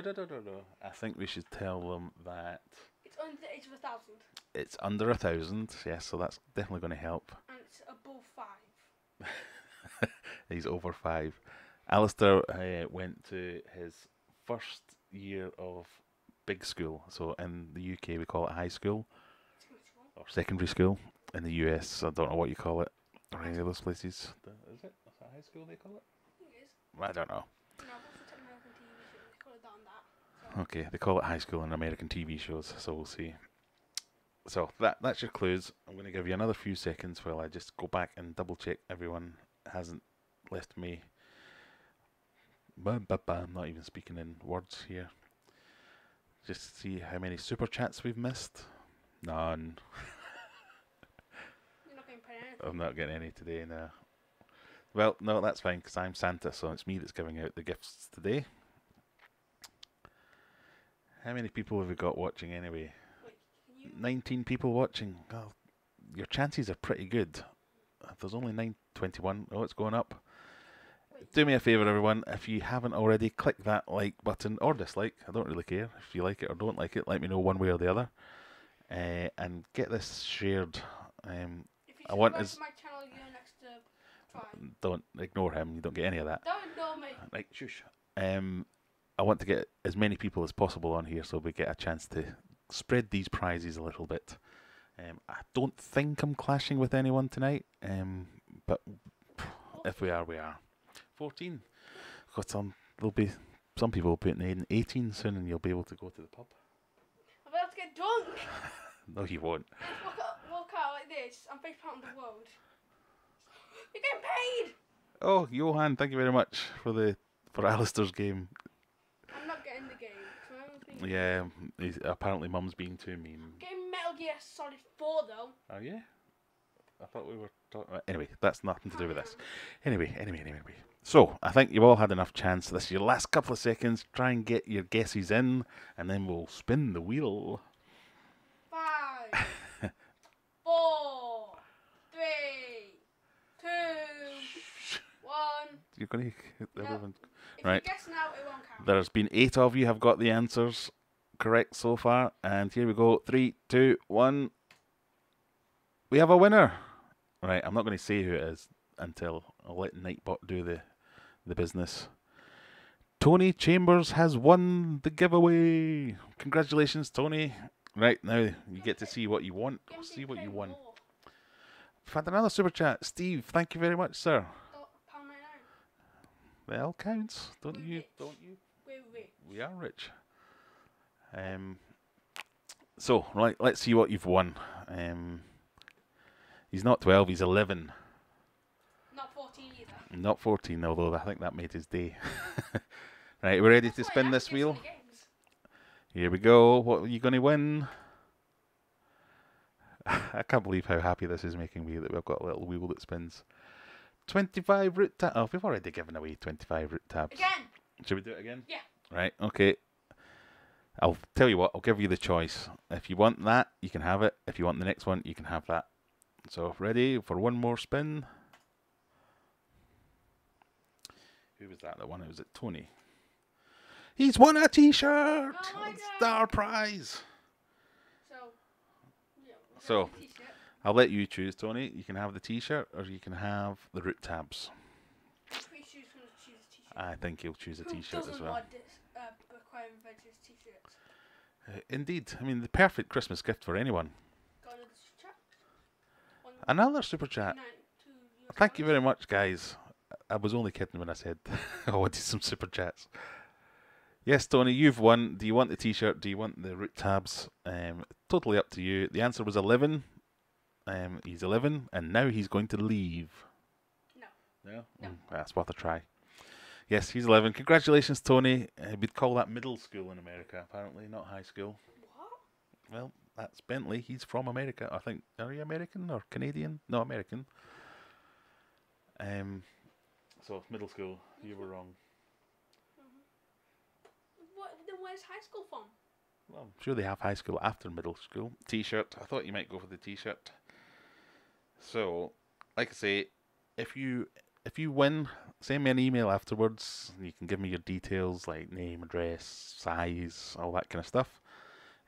I think we should tell them that It's under the age of 1,000. it's under 1,000. Yes, so that's definitely going to help. And it's above 5. He's over 5. Alistair went to his first year of big school. So in the UK we call it high school or secondary school. In the US, I don't know what you call it, or any of those places. Is it? Is that high school they call it? I think it is. I don't know. No, what's the American TV show? They call it that and that. So. Okay, they call it high school in American TV shows, so we'll see. So that's your clues. I'm going to give you another few seconds while I just go back and double check everyone hasn't left me. I'm not even speaking in words here. Just to see how many super chats we've missed. None. You're not getting paid anything. I'm not getting any today now. Well, no, that's fine because I'm Santa, so it's me that's giving out the gifts today. How many people have we got watching anyway? Wait, can you? 19 people watching. Oh, your chances are pretty good. There's only 921. Oh, it's going up. Wait. Do me a favour, everyone. If you haven't already, click that like button or dislike. I don't really care. If you like it or don't like it, let me know one way or the other. And get this shared. If you I want subscribe is- to my channel, you're next to 5. Don't ignore him. You don't get any of that. Don't ignore me. Right, shush. I want to get as many people as possible on here so we get a chance to spread these prizes a little bit. I don't think I'm clashing with anyone tonight, but if we are, we are. 14. There'll be some people putting in 18 soon, and you'll be able to go to the pub. I'm about to get drunk. No, you won't. Just walk out like this. I'm face planting the world. You're getting paid. Oh, Johan, thank you very much for Alistair's game. I'm not getting the game. So I'm being Yeah, apparently Mum's being too mean. Getting Metal Gear Solid 4 though. Oh yeah? I thought we were talking about... Anyway, that's nothing to do with this. Anyway. So, I think you've all had enough chance. This is your last couple of seconds. Try and get your guesses in, and then we'll spin the wheel. 5, 4, 3, 2, 1. You're going to hit No. everyone. If Right. you guess now, it won't count. There's been 8 of you have got the answers correct so far. And here we go. 3, 2, 1. We have a winner. Right, I'm not going to say who it is until I'll let Nightbot do the business. Tony Chambers has won the giveaway. Congratulations, Tony. Right, now you get to see what you want. Give me See what you £10 won. more. We've had another super chat. Steve, thank you very much, sir. £1.99. Well, counts. Don't We're you? rich. Don't you? We're rich. We are rich. So, right, let's see what you've won. He's not 12, he's 11. Not 14 either. Not 14, although I think that made his day. Right, we're ready to That's why spin I this guess wheel? the games. Here we go. What are you going to win? I can't believe how happy this is making me that we've got a little wheel that spins. 25 root tabs. Oh, we've already given away 25 root tabs. Again. Should we do it again? Yeah. Right, okay. I'll tell you what, I'll give you the choice. If you want that, you can have it. If you want the next one, you can have that. So, ready for one more spin? Who was that? The one? Was it Tony? He's won a t-shirt! Oh my God. Star prize! So, yeah, So, t-shirt. I'll let you choose, Tony. You can have the T-shirt or you can have the root tabs. Please choose one to choose a t-shirt. I think he'll choose a Who T-shirt as doesn't well. want this Aquarium Adventures t-shirts? Indeed. I mean, the perfect Christmas gift for anyone. Got another chat? Another super chat. Thank you very much, guys. I was only kidding when I said I wanted some super chats. Yes, Tony, you've won. Do you want the T-shirt? Do you want the root tabs? Totally up to you. The answer was 11. He's 11, and now he's going to leave. No. No? No. That's worth a try. Yes, he's 11. Congratulations, Tony. We'd call that middle school in America, apparently, not high school. What? Well, that's Bentley. He's from America, I think. Are you American or Canadian? No, American. So middle school. You were wrong. Then where's high school from? Well, I'm sure they have high school after middle school. T-shirt. I thought you might go for the T-shirt. So, like I say, if you win, send me an email afterwards. You can give me your details like name, address, size, all that kind of stuff,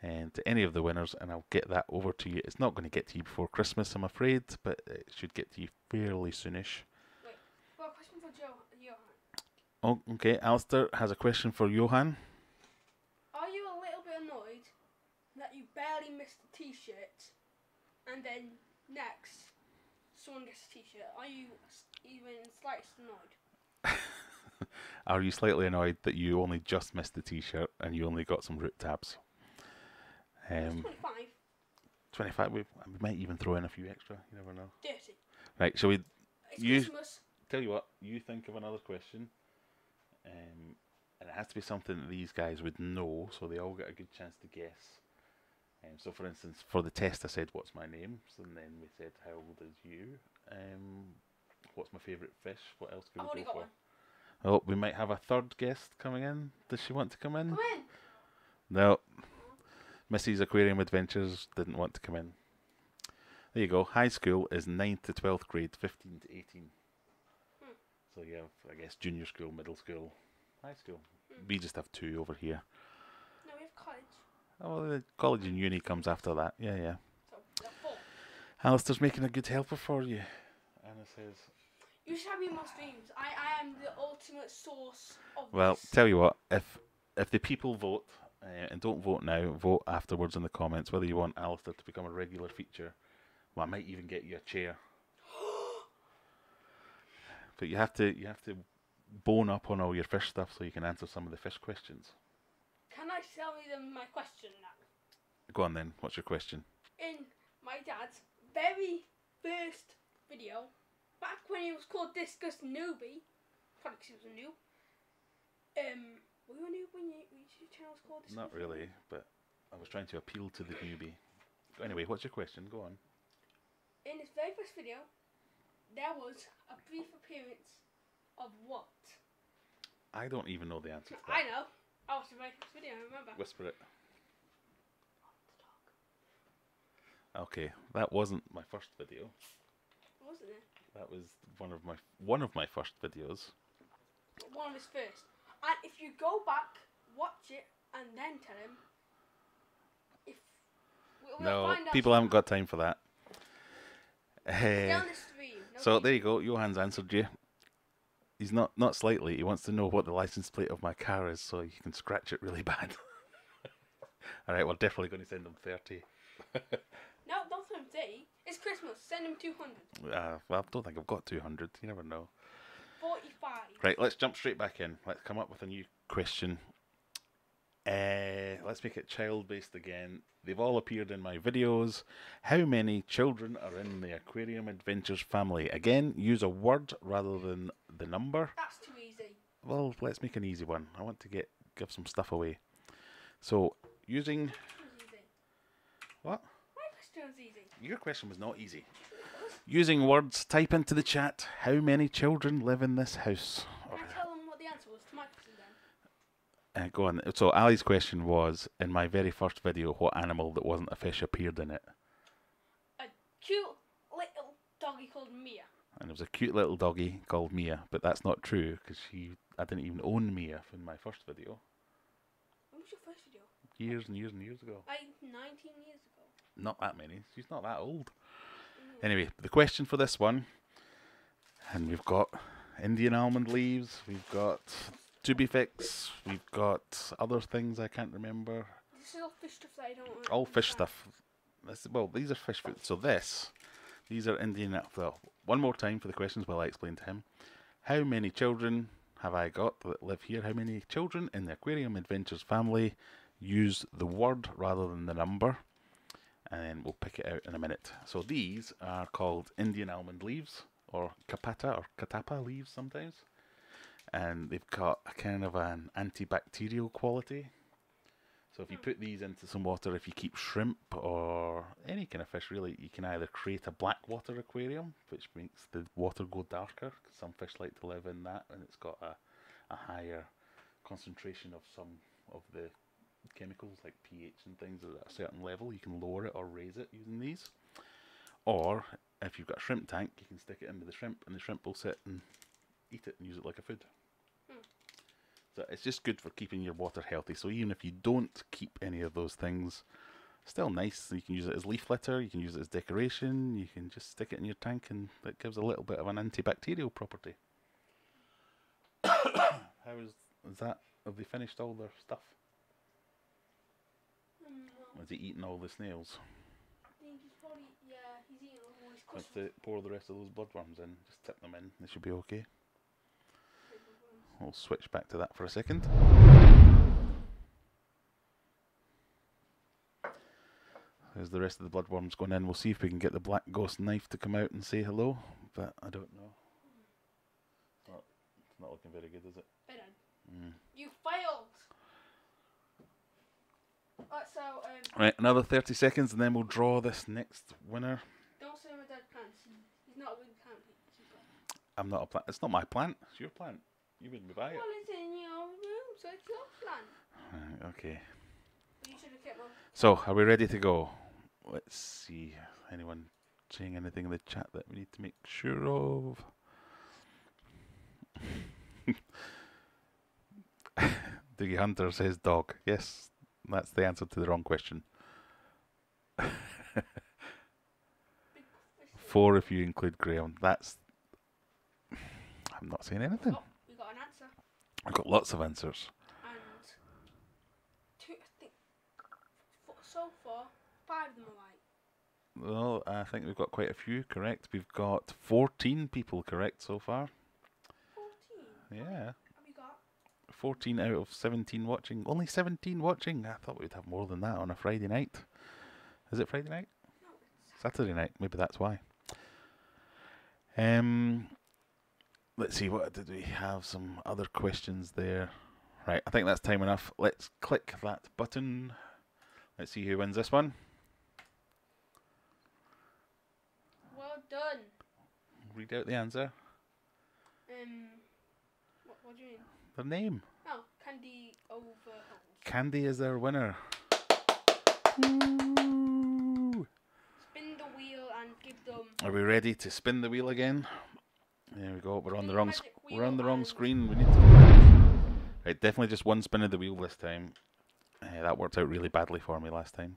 and to any of the winners, and I'll get that over to you. It's not going to get to you before Christmas, I'm afraid, but it should get to you fairly soonish. Wait, well, a question for Johan. Oh, okay, Alistair has a question for Johan. Are you a little bit annoyed that you barely missed the t-shirt, and then next someone gets a t-shirt? Are you even slightly annoyed? Are you slightly annoyed that you only just missed the T-shirt and you only got some root tabs? It's 25. 25. We might even throw in a few extra. You never know. 30. Right, shall we? It's You Christmas. tell you what. You think of another question, and it has to be something that these guys would know, so they all get a good chance to guess. So, for instance, for the test, I said, "What's my name?" So then we said, "How old is you?" What's my favourite fish? What else could I've we already go got for? one. Oh, we might have a third guest coming in. Does she want to come in? Come in. No. Mrs. Aquarium Adventures didn't want to come in. There you go. High school is 9th to 12th grade, 15 to 18. So you have, I guess, junior school, middle school, high school. We just have 2 over here. No, we have college. Oh, well, the college and uni comes after that. Yeah. So, there are 4. Alistair's making a good helper for you. Anna says... You should have me on my streams. I am the ultimate source of Well, this. tell you what, if the people vote, and don't vote now, vote afterwards in the comments, whether you want Alistair to become a regular feature. Well, I might even get you a chair. But you have to bone up on all your fish stuff so you can answer some of the fish questions. Can I tell you my question now? Go on then, what's your question? In my dad's very first video, back when he was called Discuss Newbie, probably because he was a noob. Were you a noob when your channel was called Discuss Not really, but I was trying to appeal to the newbie. Anyway, what's your question? Go on. In his very first video, there was a brief appearance of what? I don't even know the answer to that. I know. I watched the very first video, I remember. Whisper it. Okay, that wasn't my first video. Wasn't it? That was one of my first videos. One of his first. And if you go back, watch it, and then tell him, if we'll No, find out people haven't got time for that. Stay on the stream. No So TV. there you go. Johan's answered you. He's not slightly. He wants to know what the license plate of my car is, so you can scratch it really bad. All right, we're definitely going to send him 30. No, don't send him 30. It's Christmas. Send him 200. Well, I don't think I've got 200. You never know. 45. Right, let's jump straight back in. Let's come up with a new question. Let's make it child-based again. They've all appeared in my videos. How many children are in the Aquarium Adventures family? Again, use a word rather than the number. That's too easy. Well, let's make an easy one. I want to give some stuff away. So, using... That was easy. What? My question was easy. Your question was not easy. Using words, type into the chat, how many children live in this house? Can I tell them what the answer was to my question then? Go on. So Ali's question was, in my very first video, what animal that wasn't a fish appeared in it? A cute little doggy called Mia. And it was a cute little doggy called Mia, but that's not true, because I didn't even own Mia in my first video. When was your first video? Years and years and years ago. Like 19 years ago. Not that many. She's not that old. Anyway, the question for this one, and we've got Indian almond leaves, we've got Tubifix, we've got other things I can't remember. This is all fish stuff that I don't All fish understand. stuff. Well, these are fish food. So these are Indian. Well, one more time for the questions while I explain to him. How many children have I got that live here? How many children in the Aquarium Adventures family use the word rather than the number? And then we'll pick it out in a minute. So these are called Indian almond leaves, or kapata or katapa leaves sometimes. And they've got a kind of an antibacterial quality. So if you put these into some water, if you keep shrimp or any kind of fish really, you can either create a black water aquarium, which makes the water go darker, 'cause some fish like to live in that, and it's got a higher concentration of some of the chemicals like pH and things at a certain level. You can lower it or raise it using these. Or if you've got a shrimp tank, you can stick it into the shrimp, and the shrimp will sit and eat it and use it like a food. So it's just good for keeping your water healthy. So even if you don't keep any of those things, still nice. You can use it as leaf litter, you can use it as decoration, you can just stick it in your tank, and it gives a little bit of an antibacterial property. How is that? Have they finished all their stuff? No. Has he eaten all the snails? I think he's probably, yeah, he's eating all his Let's custard. pour the rest of those bloodworms in. Just tip them in. They should be okay. We'll switch back to that for a second. There's the rest of the bloodworms going in. We'll see if we can get the black ghost knife to come out and say hello, but I don't know. It's not looking very good, is it? You failed! Right, so, Right, another 30 seconds and then we'll draw this next winner. don't say my dad plants. He's not a good plant keeper. I'm not a plant. It's not my plant. It's your plant. You wouldn't be buying it. Well, it's in your room, so it's your plant. Right, okay. But you should have kept my... So, are we ready to go? Let's see. Anyone saying anything in the chat that we need to make sure of? Diggy Hunter says dog. Yes, that's the answer to the wrong question. 4 if you include Graham. That's... I'm not saying anything. Oh, we got an answer. I've got lots of answers. And I think, so far, 5 of them are right. Well, I think we've got quite a few correct. We've got 14 people correct so far. 14? Yeah. Have you got? 14 out of 17 watching. Only 17 watching. I thought we'd have more than that on a Friday night. Is it Friday night? No, it's Saturday night. Maybe that's why. Let's see, what did we have? Some other questions there. Right, I think that's time enough. Let's click that button. Let's see who wins this one. well done. Read out the answer. What do you mean? Their name. Oh, Candy Overhaul. Candy is their winner. Spin the wheel and give them... Are we ready to spin the wheel again? There we go. We're on the wrong. magic We're on the wheel wrong and- screen. We need to. Right, definitely just one spin of the wheel this time. That worked out really badly for me last time.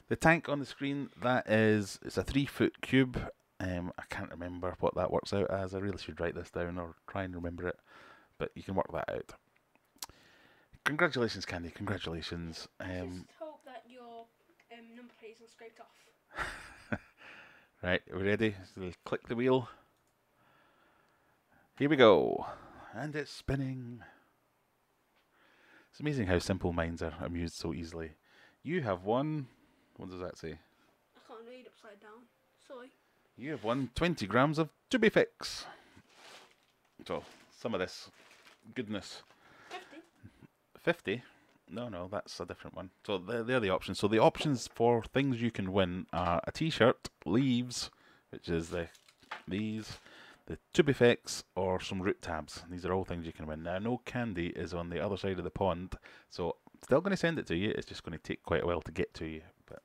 The tank on the screen, it's a 3-foot cube. I can't remember what that works out as. I really should write this down or try and remember it, but you can work that out. Congratulations, Candy. Congratulations. Just hope that your number plate isn't scraped off. Right, are we ready? So we'll click the wheel. Here we go. And it's spinning. It's amazing how simple minds are amused so easily. You have won... What does that say? I can't read upside down. Sorry. You have won 20 grams of Tubifix. So, some of this goodness. 50. 50? No, that's a different one. So, they're the options. So, the options for things you can win are a t-shirt, leaves, which is these, the Tubifix, or some root tabs. These are all things you can win. Now, I know Candy is on the other side of the pond, so still going to send it to you. It's just going to take quite a while to get to you. But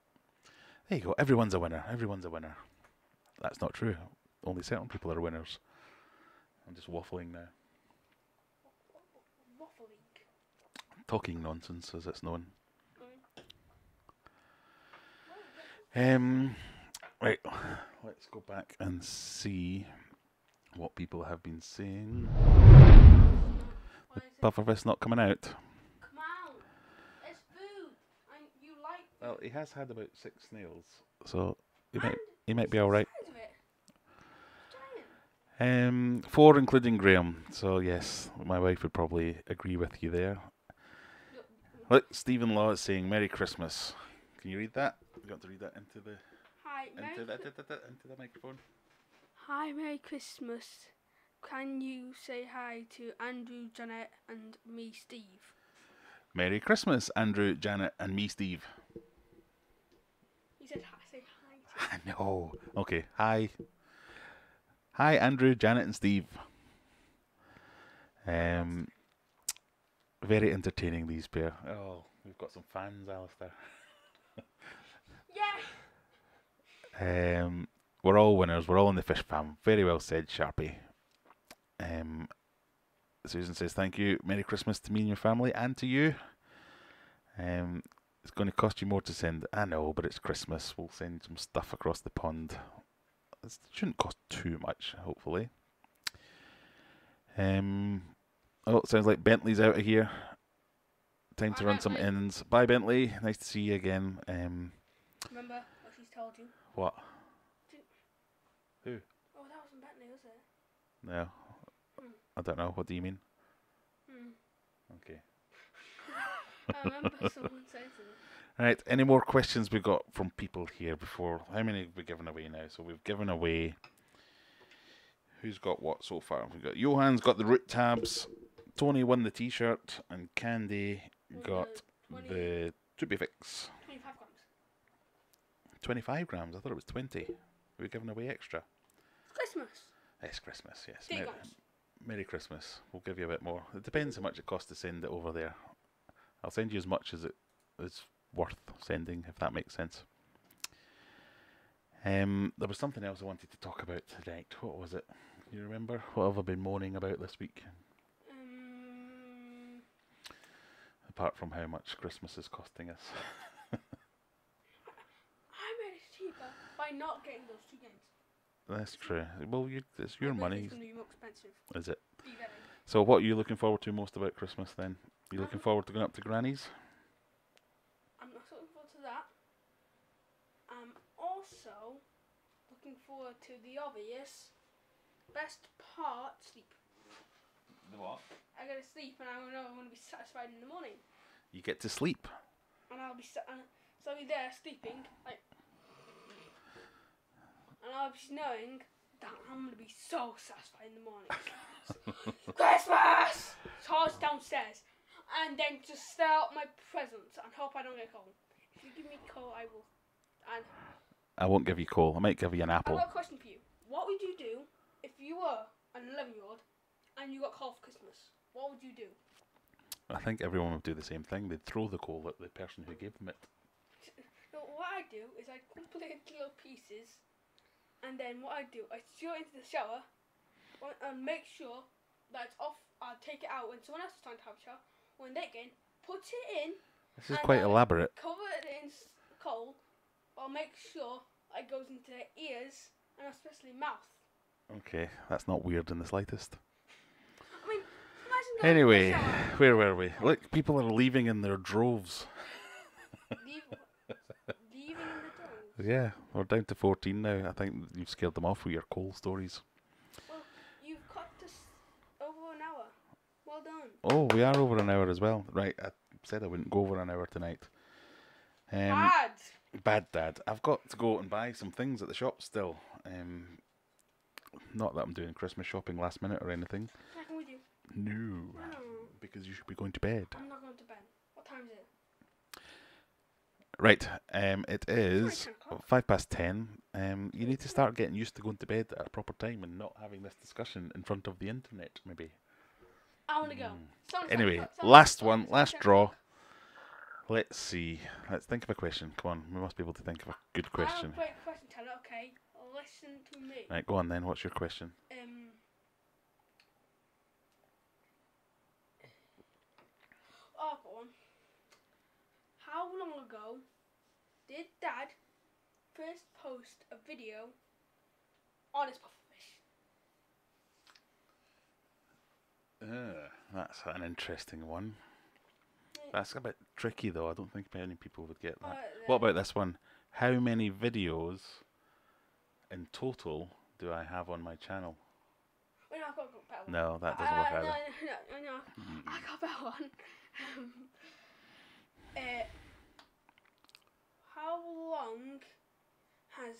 there you go. Everyone's a winner. Everyone's a winner. That's not true. Only certain people are winners. I'm just waffling now. Waffling. Talking nonsense, as it's known. Right, let's go back and see what people have been saying. What is it? Pufferfist not coming out. Come on. It's food. And you like food. Well, he has had about 6 snails, so he And might be it's all right. the size of it. It's giant. 4 including Graham. So yes, my wife would probably agree with you there. Look, Look, Stephen Law is saying Merry Christmas. Can you read that? You got to read that into the Hi, into the microphone. Hi, Merry Christmas. Can you say hi to Andrew, Janet, and me, Steve? Merry Christmas, Andrew, Janet, and me, Steve. He said hi, say hi. I know. Okay. Hi. Hi, Andrew, Janet, and Steve. Very entertaining, these pair. Oh, we've got some fans, Alistair. Yeah. We're all winners. We're all in the fish fam. Very well said, Sharpie. Susan says thank you. Merry Christmas to me and your family, and to you. It's going to cost you more to send. I know, but it's Christmas. We'll send some stuff across the pond. It shouldn't cost too much, hopefully. Oh, it sounds like Bentley's out of here. Time to Bye, run some Bentley. ends. Bye, Bentley. Nice to see you again. Remember what she's told you? What? Oh, that wasn't Bentley, was it? No. Hmm. I don't know. What do you mean? Okay. I remember someone saying something. Right. Any more questions we got from people here before? How many have we given away now? So we've given away. Who's got what so far? We've got Johan's got the root tabs. Tony won the T-shirt, and Candy got the Tubifix. 25 grams. 25 grams. I thought it was 20. We're giving away extra. Christmas. It's Christmas, yes. 30 grams. Merry Christmas. We'll give you a bit more. It depends how much it costs to send it over there. I'll send you as much as it is worth sending, if that makes sense. There was something else I wanted to talk about tonight. What was it? You remember? What have I been moaning about this week? Apart from how much Christmas is costing us. I made it cheaper by not getting those 2 games. That's true. Well, it's your money. It's going to be more expensive. Is it? Be ready. So what are you looking forward to most about Christmas then? You looking forward to going up to Granny's? I'm not looking forward to that. I'm also looking forward to the obvious best part, sleep. The what? I gotta sleep and I know I'm gonna be satisfied in the morning. You get to sleep. And I'll be so I'll be there sleeping, like, and I'll be knowing that I'm gonna be so satisfied in the morning. Christmas! Charge downstairs, and then just stare out my presents and hope I don't get cold. If you give me coal, I will. And I won't give you coal. I might give you an apple. I've got a question for you. What would you do if you were an 11-year-old and you got coal for Christmas? What would you do? I think everyone would do the same thing. They'd throw the coal at the person who gave them it. So what I do is I crumple it into little pieces, and then what I do, I throw it into the shower, and make sure that it's off. I'll take it out when someone else is trying to have a shower. When they get in, put it in. This is and quite I'll elaborate. Cover it in coal. I'll make sure it goes into their ears and especially mouth. Okay, that's not weird in the slightest. I mean, imagine going Anyway, to the shower. where were we? Look, people are leaving in their droves. Leaving in the door. Yeah, we're down to 14 now. I think you've scared them off with your coal stories. Well, you've cut this over an hour. Well done. Oh, we are over an hour as well. Right, I said I wouldn't go over an hour tonight. Bad. Bad dad. I've got to go and buy some things at the shop still. Not that I'm doing Christmas shopping last minute or anything. Can I come with you? No, No. because you should be going to bed. I'm not going to bed. What time is it? Right, it is 10 o'clock. 10:05. You need to start getting used to going to bed at a proper time and not having this discussion in front of the internet, maybe. I want to go. Anyway, last one, last draw. Let's see. Let's think of a question. Come on, we must be able to think of a good I have question. a great question, Teller. Okay, listen to me. Right, go on then. What's your question? Oh, go on. How long ago did Dad first post a video on his pufferfish? That's an interesting one. That's a bit tricky though. I don't think many people would get that. What about this one? How many videos in total do I have on my channel? Wait, no, I've got a better one. No, that doesn't work either. No. I got a better one. How long has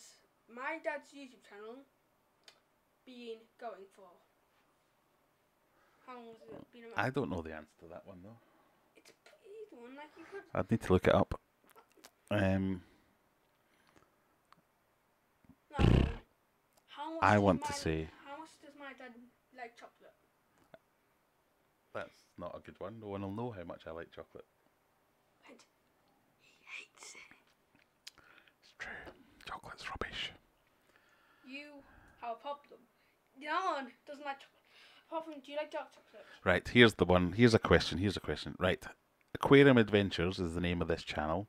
my dad's YouTube channel been going for? How long has it been around? I don't know the answer to that one though. It's a pretty easy one. Like you could. I'd need to look it up. No, how much I does want my- to say How much does my dad like chocolate? that's not a good one. No one will know how much I like chocolate. And he hates it. It's true. Chocolate's rubbish. You have a problem. No one doesn't like chocolate. Apart from, do you like dark chocolate? Right, here's the one. Here's a question. Right. Aquarium Adventures is the name of this channel.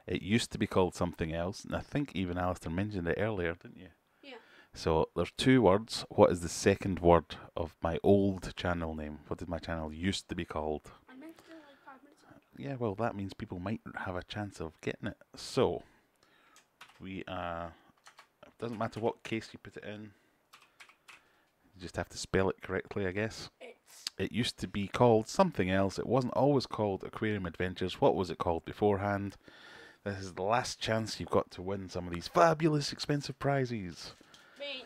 It used to be called something else, and I think even Alistair mentioned it earlier, didn't you? Yeah. So there's two words. What is the second word of my old channel name? What did my channel used to be called? I meant to do it like 5 minutes ago. Yeah, well, that means people might have a chance of getting it. So, it doesn't matter what case you put it in. You just have to spell it correctly, I guess. It used to be called something else. It wasn't always called Aquarium Adventures. What was it called beforehand? This is the last chance you've got to win some of these fabulous, expensive prizes. I mean,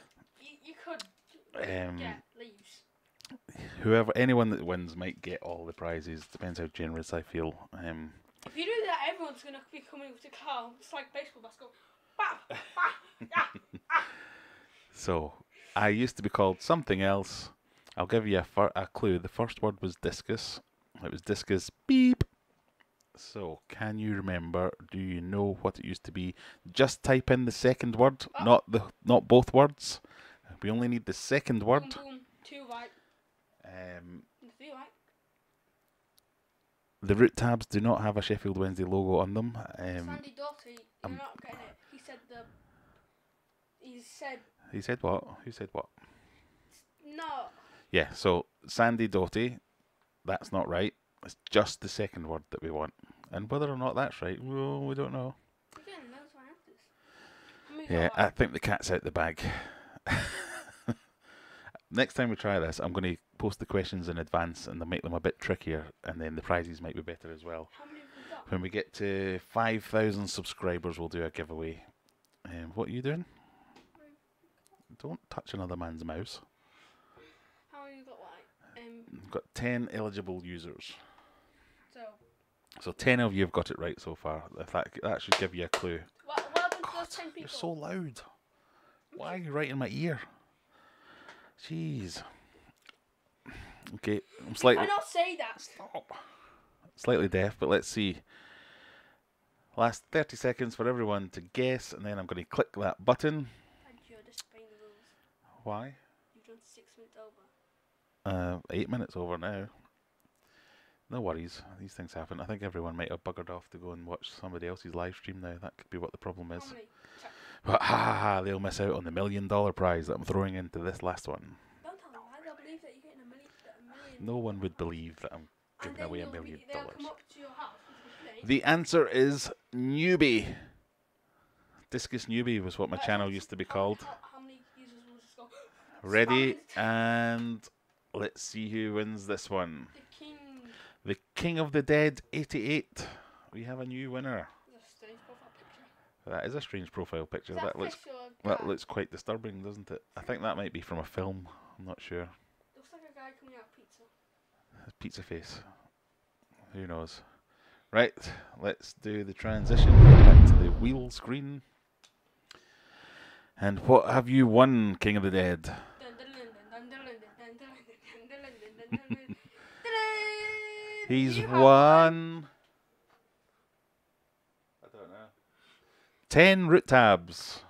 you could get leaves. Anyone that wins might get all the prizes. Depends how generous I feel. If you do that, everyone's going to be coming with the car. It's like baseball bats go, bam, bam, yeah. So, I used to be called something else. I'll give you a clue. The first word was discus. It was discus beep. So, can you remember? Do you know what it used to be? Just type in the second word, not both words. We only need the second word. Boom, boom, 2 right. 3 right. The root tabs do not have a Sheffield Wednesday logo on them. Sandy Doughty, you're not getting it. He said He said what? Who said what? no. Yeah, so Sandy Doughty, that's not right. It's just the second word that we want. And whether or not that's right, well, we don't know. Again, those are answers. How many Yeah, got I right? think the cat's out the bag. Next time we try this, I'm going to post the questions in advance and make them a bit trickier, and then the prizes might be better as well. How many have we got? When we get to 5,000 subscribers, we'll do a giveaway. What are you doing? Don't touch another man's mouse. How many have we got right? We've got 10 eligible users. So, 10 of you have got it right so far. If that should give you a clue. well done to those 10 people. You're so loud. Why are you right in my ear? Jeez. Okay, I'm slightly... Why not say that? Stop. Slightly deaf, but let's see. Last 30 seconds for everyone to guess, and then I'm going to click that button. And you're disobeying the rules. Why? You've done 6 minutes over. 8 minutes over now. No worries, these things happen. I think everyone might have buggered off to go and watch somebody else's live stream now. That could be what the problem is. How many? Check. But they'll miss out on the $1 million prize that I'm throwing into this last one. Don't tell them that. They'll believe that you're getting a million. No one would believe that I'm And giving then away $1 you'll million. They'll come up to your house with a plane. The answer is newbie. Discus newbie was what my channel used to be called. How many users will just go? Ready, Spam it. and let's see who wins this one. The king. The King of the Dead 88. We have a new winner. There's a strange profile picture. That is a strange profile picture. Is That looks fish or a guy? that looks quite disturbing, doesn't it? I think that might be from a film. I'm not sure. Looks like a guy coming out of pizza. Pizza face. Who knows? Right, let's do the transition back to the wheel screen. And what have you won, King of the Dead? He's You have won. I don't know. 10 root tabs.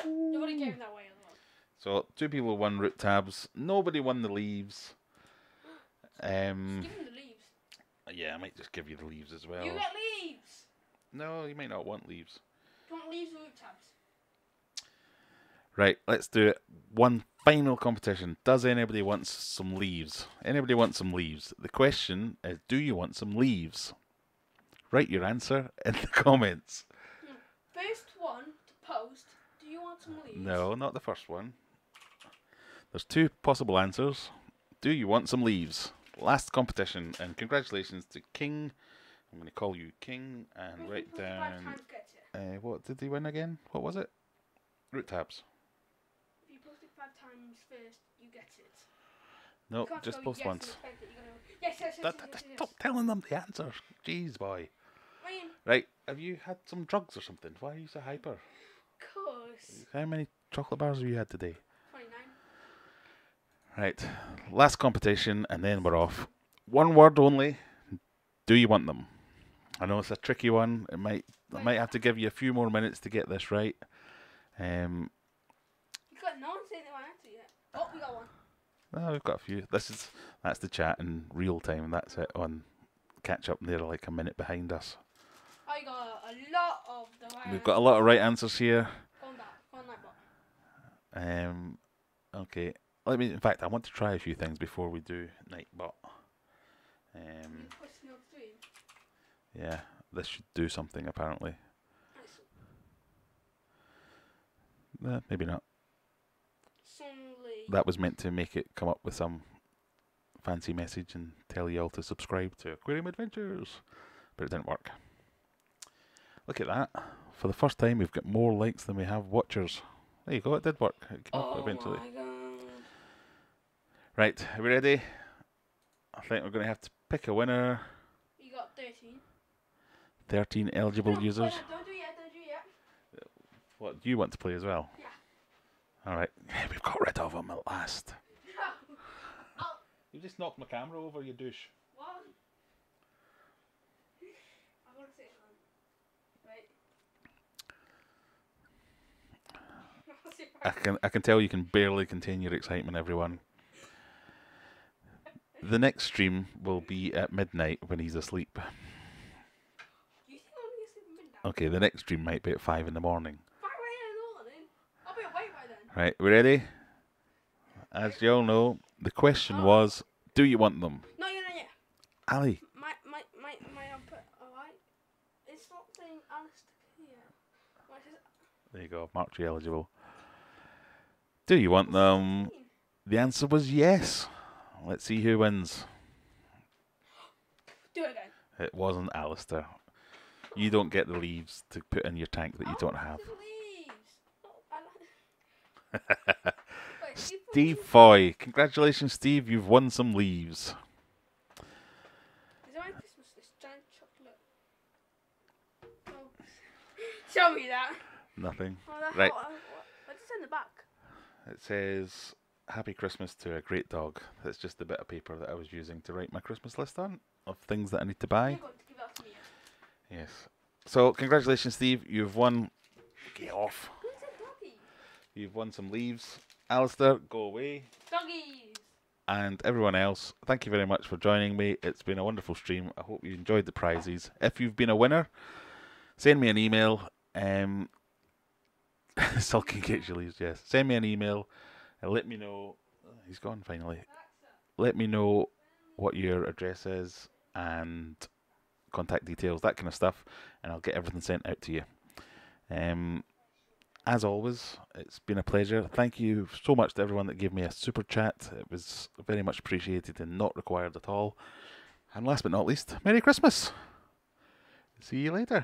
Nobody gave him that way as well. So 2 people won root tabs. Nobody won the leaves. Just give him the leaves. Yeah, I might just give you the leaves as well. You get leaves. No, you might not want leaves. Do you want leaves or root tabs? Right, let's do it. One final competition. Does anybody want some leaves? Anybody want some leaves? The question is, do you want some leaves? Write your answer in the comments. First one to post, do you want some leaves? No, not the first one. There's two possible answers. Do you want some leaves? Last competition, and congratulations to King. I'm going to call you King and write down. What did he win again? What was it? Root tabs. If you post it 5 times first, you get it. No, just post yes once. Yes, Stop telling them the answer. Jeez, boy. Right, have you had some drugs or something? Why are you so hyper? Of course. How many chocolate bars have you had today? 29. Right, last competition and then we're off. One word only. Do you want them? I know it's a tricky one. I might have to give you a few more minutes to get this right. You got no one saying the right answer yet. Oh, we got one. No, we've got a few. That's the chat in real time. That's it on catch up. They're like a minute behind us. I got a lot of the right We've got a lot of right answers here. Go on that bot. Okay. In fact, I want to try a few things before we do Nightbot. You push no stream. Yeah, this should do something apparently. Maybe not. That was meant to make it come up with some fancy message and tell you all to subscribe to Aquarium Adventures, but it didn't work. Look at that. For the first time, we've got more likes than we have watchers. There you go, it did work. It came up eventually. My God. Right, are we ready? I think we're going to have to pick a winner. You got 13. 13 eligible users. Don't do it yet. What, do you want to play as well? Yeah. Alright, we've got rid of him at last. No. You just knocked my camera over, you douche. What? I want to say something. Right. I can tell you can barely contain your excitement, everyone. The next stream will be at midnight when he's asleep. You think I'm going to sleep at midnight? Okay, the next stream might be at 5 in the morning. 5 a.m. in the morning? I'll be awake by then. Right, we ready? As you all know, the question was, do you want them? No, you're not yet. Ali. My output, alright? It's not saying Alistair here. What is it? There you go, I've marked you eligible. Do you want them? The answer was yes. Let's see who wins. Do it again. It wasn't Alistair. You don't get the leaves to put in your tank that you don't have. Steve Foy. Congratulations, Steve. You've won some leaves. Is there any Christmas? This giant chocolate. Oh. Show me that. Nothing. Oh, that Right. What's it in the back? It says, Happy Christmas to a great dog. That's just the bit of paper that I was using to write my Christmas list on of things that I need to buy. You're going to give that to me. Yes. So, congratulations, Steve. You've won. Get off. Who's a doggy? You've won some leaves. Alistair, go away. Doggies. And everyone else, thank you very much for joining me. It's been a wonderful stream. I hope you enjoyed the prizes. If you've been a winner, send me an email. Sulking gets your leaves, yes. Send me an email and let me know. He's gone finally. Let me know what your address is and contact details, that kind of stuff, and I'll get everything sent out to you. As always, it's been a pleasure. Thank you so much to everyone that gave me a super chat. It was very much appreciated and not required at all. And last but not least, Merry Christmas. See you later.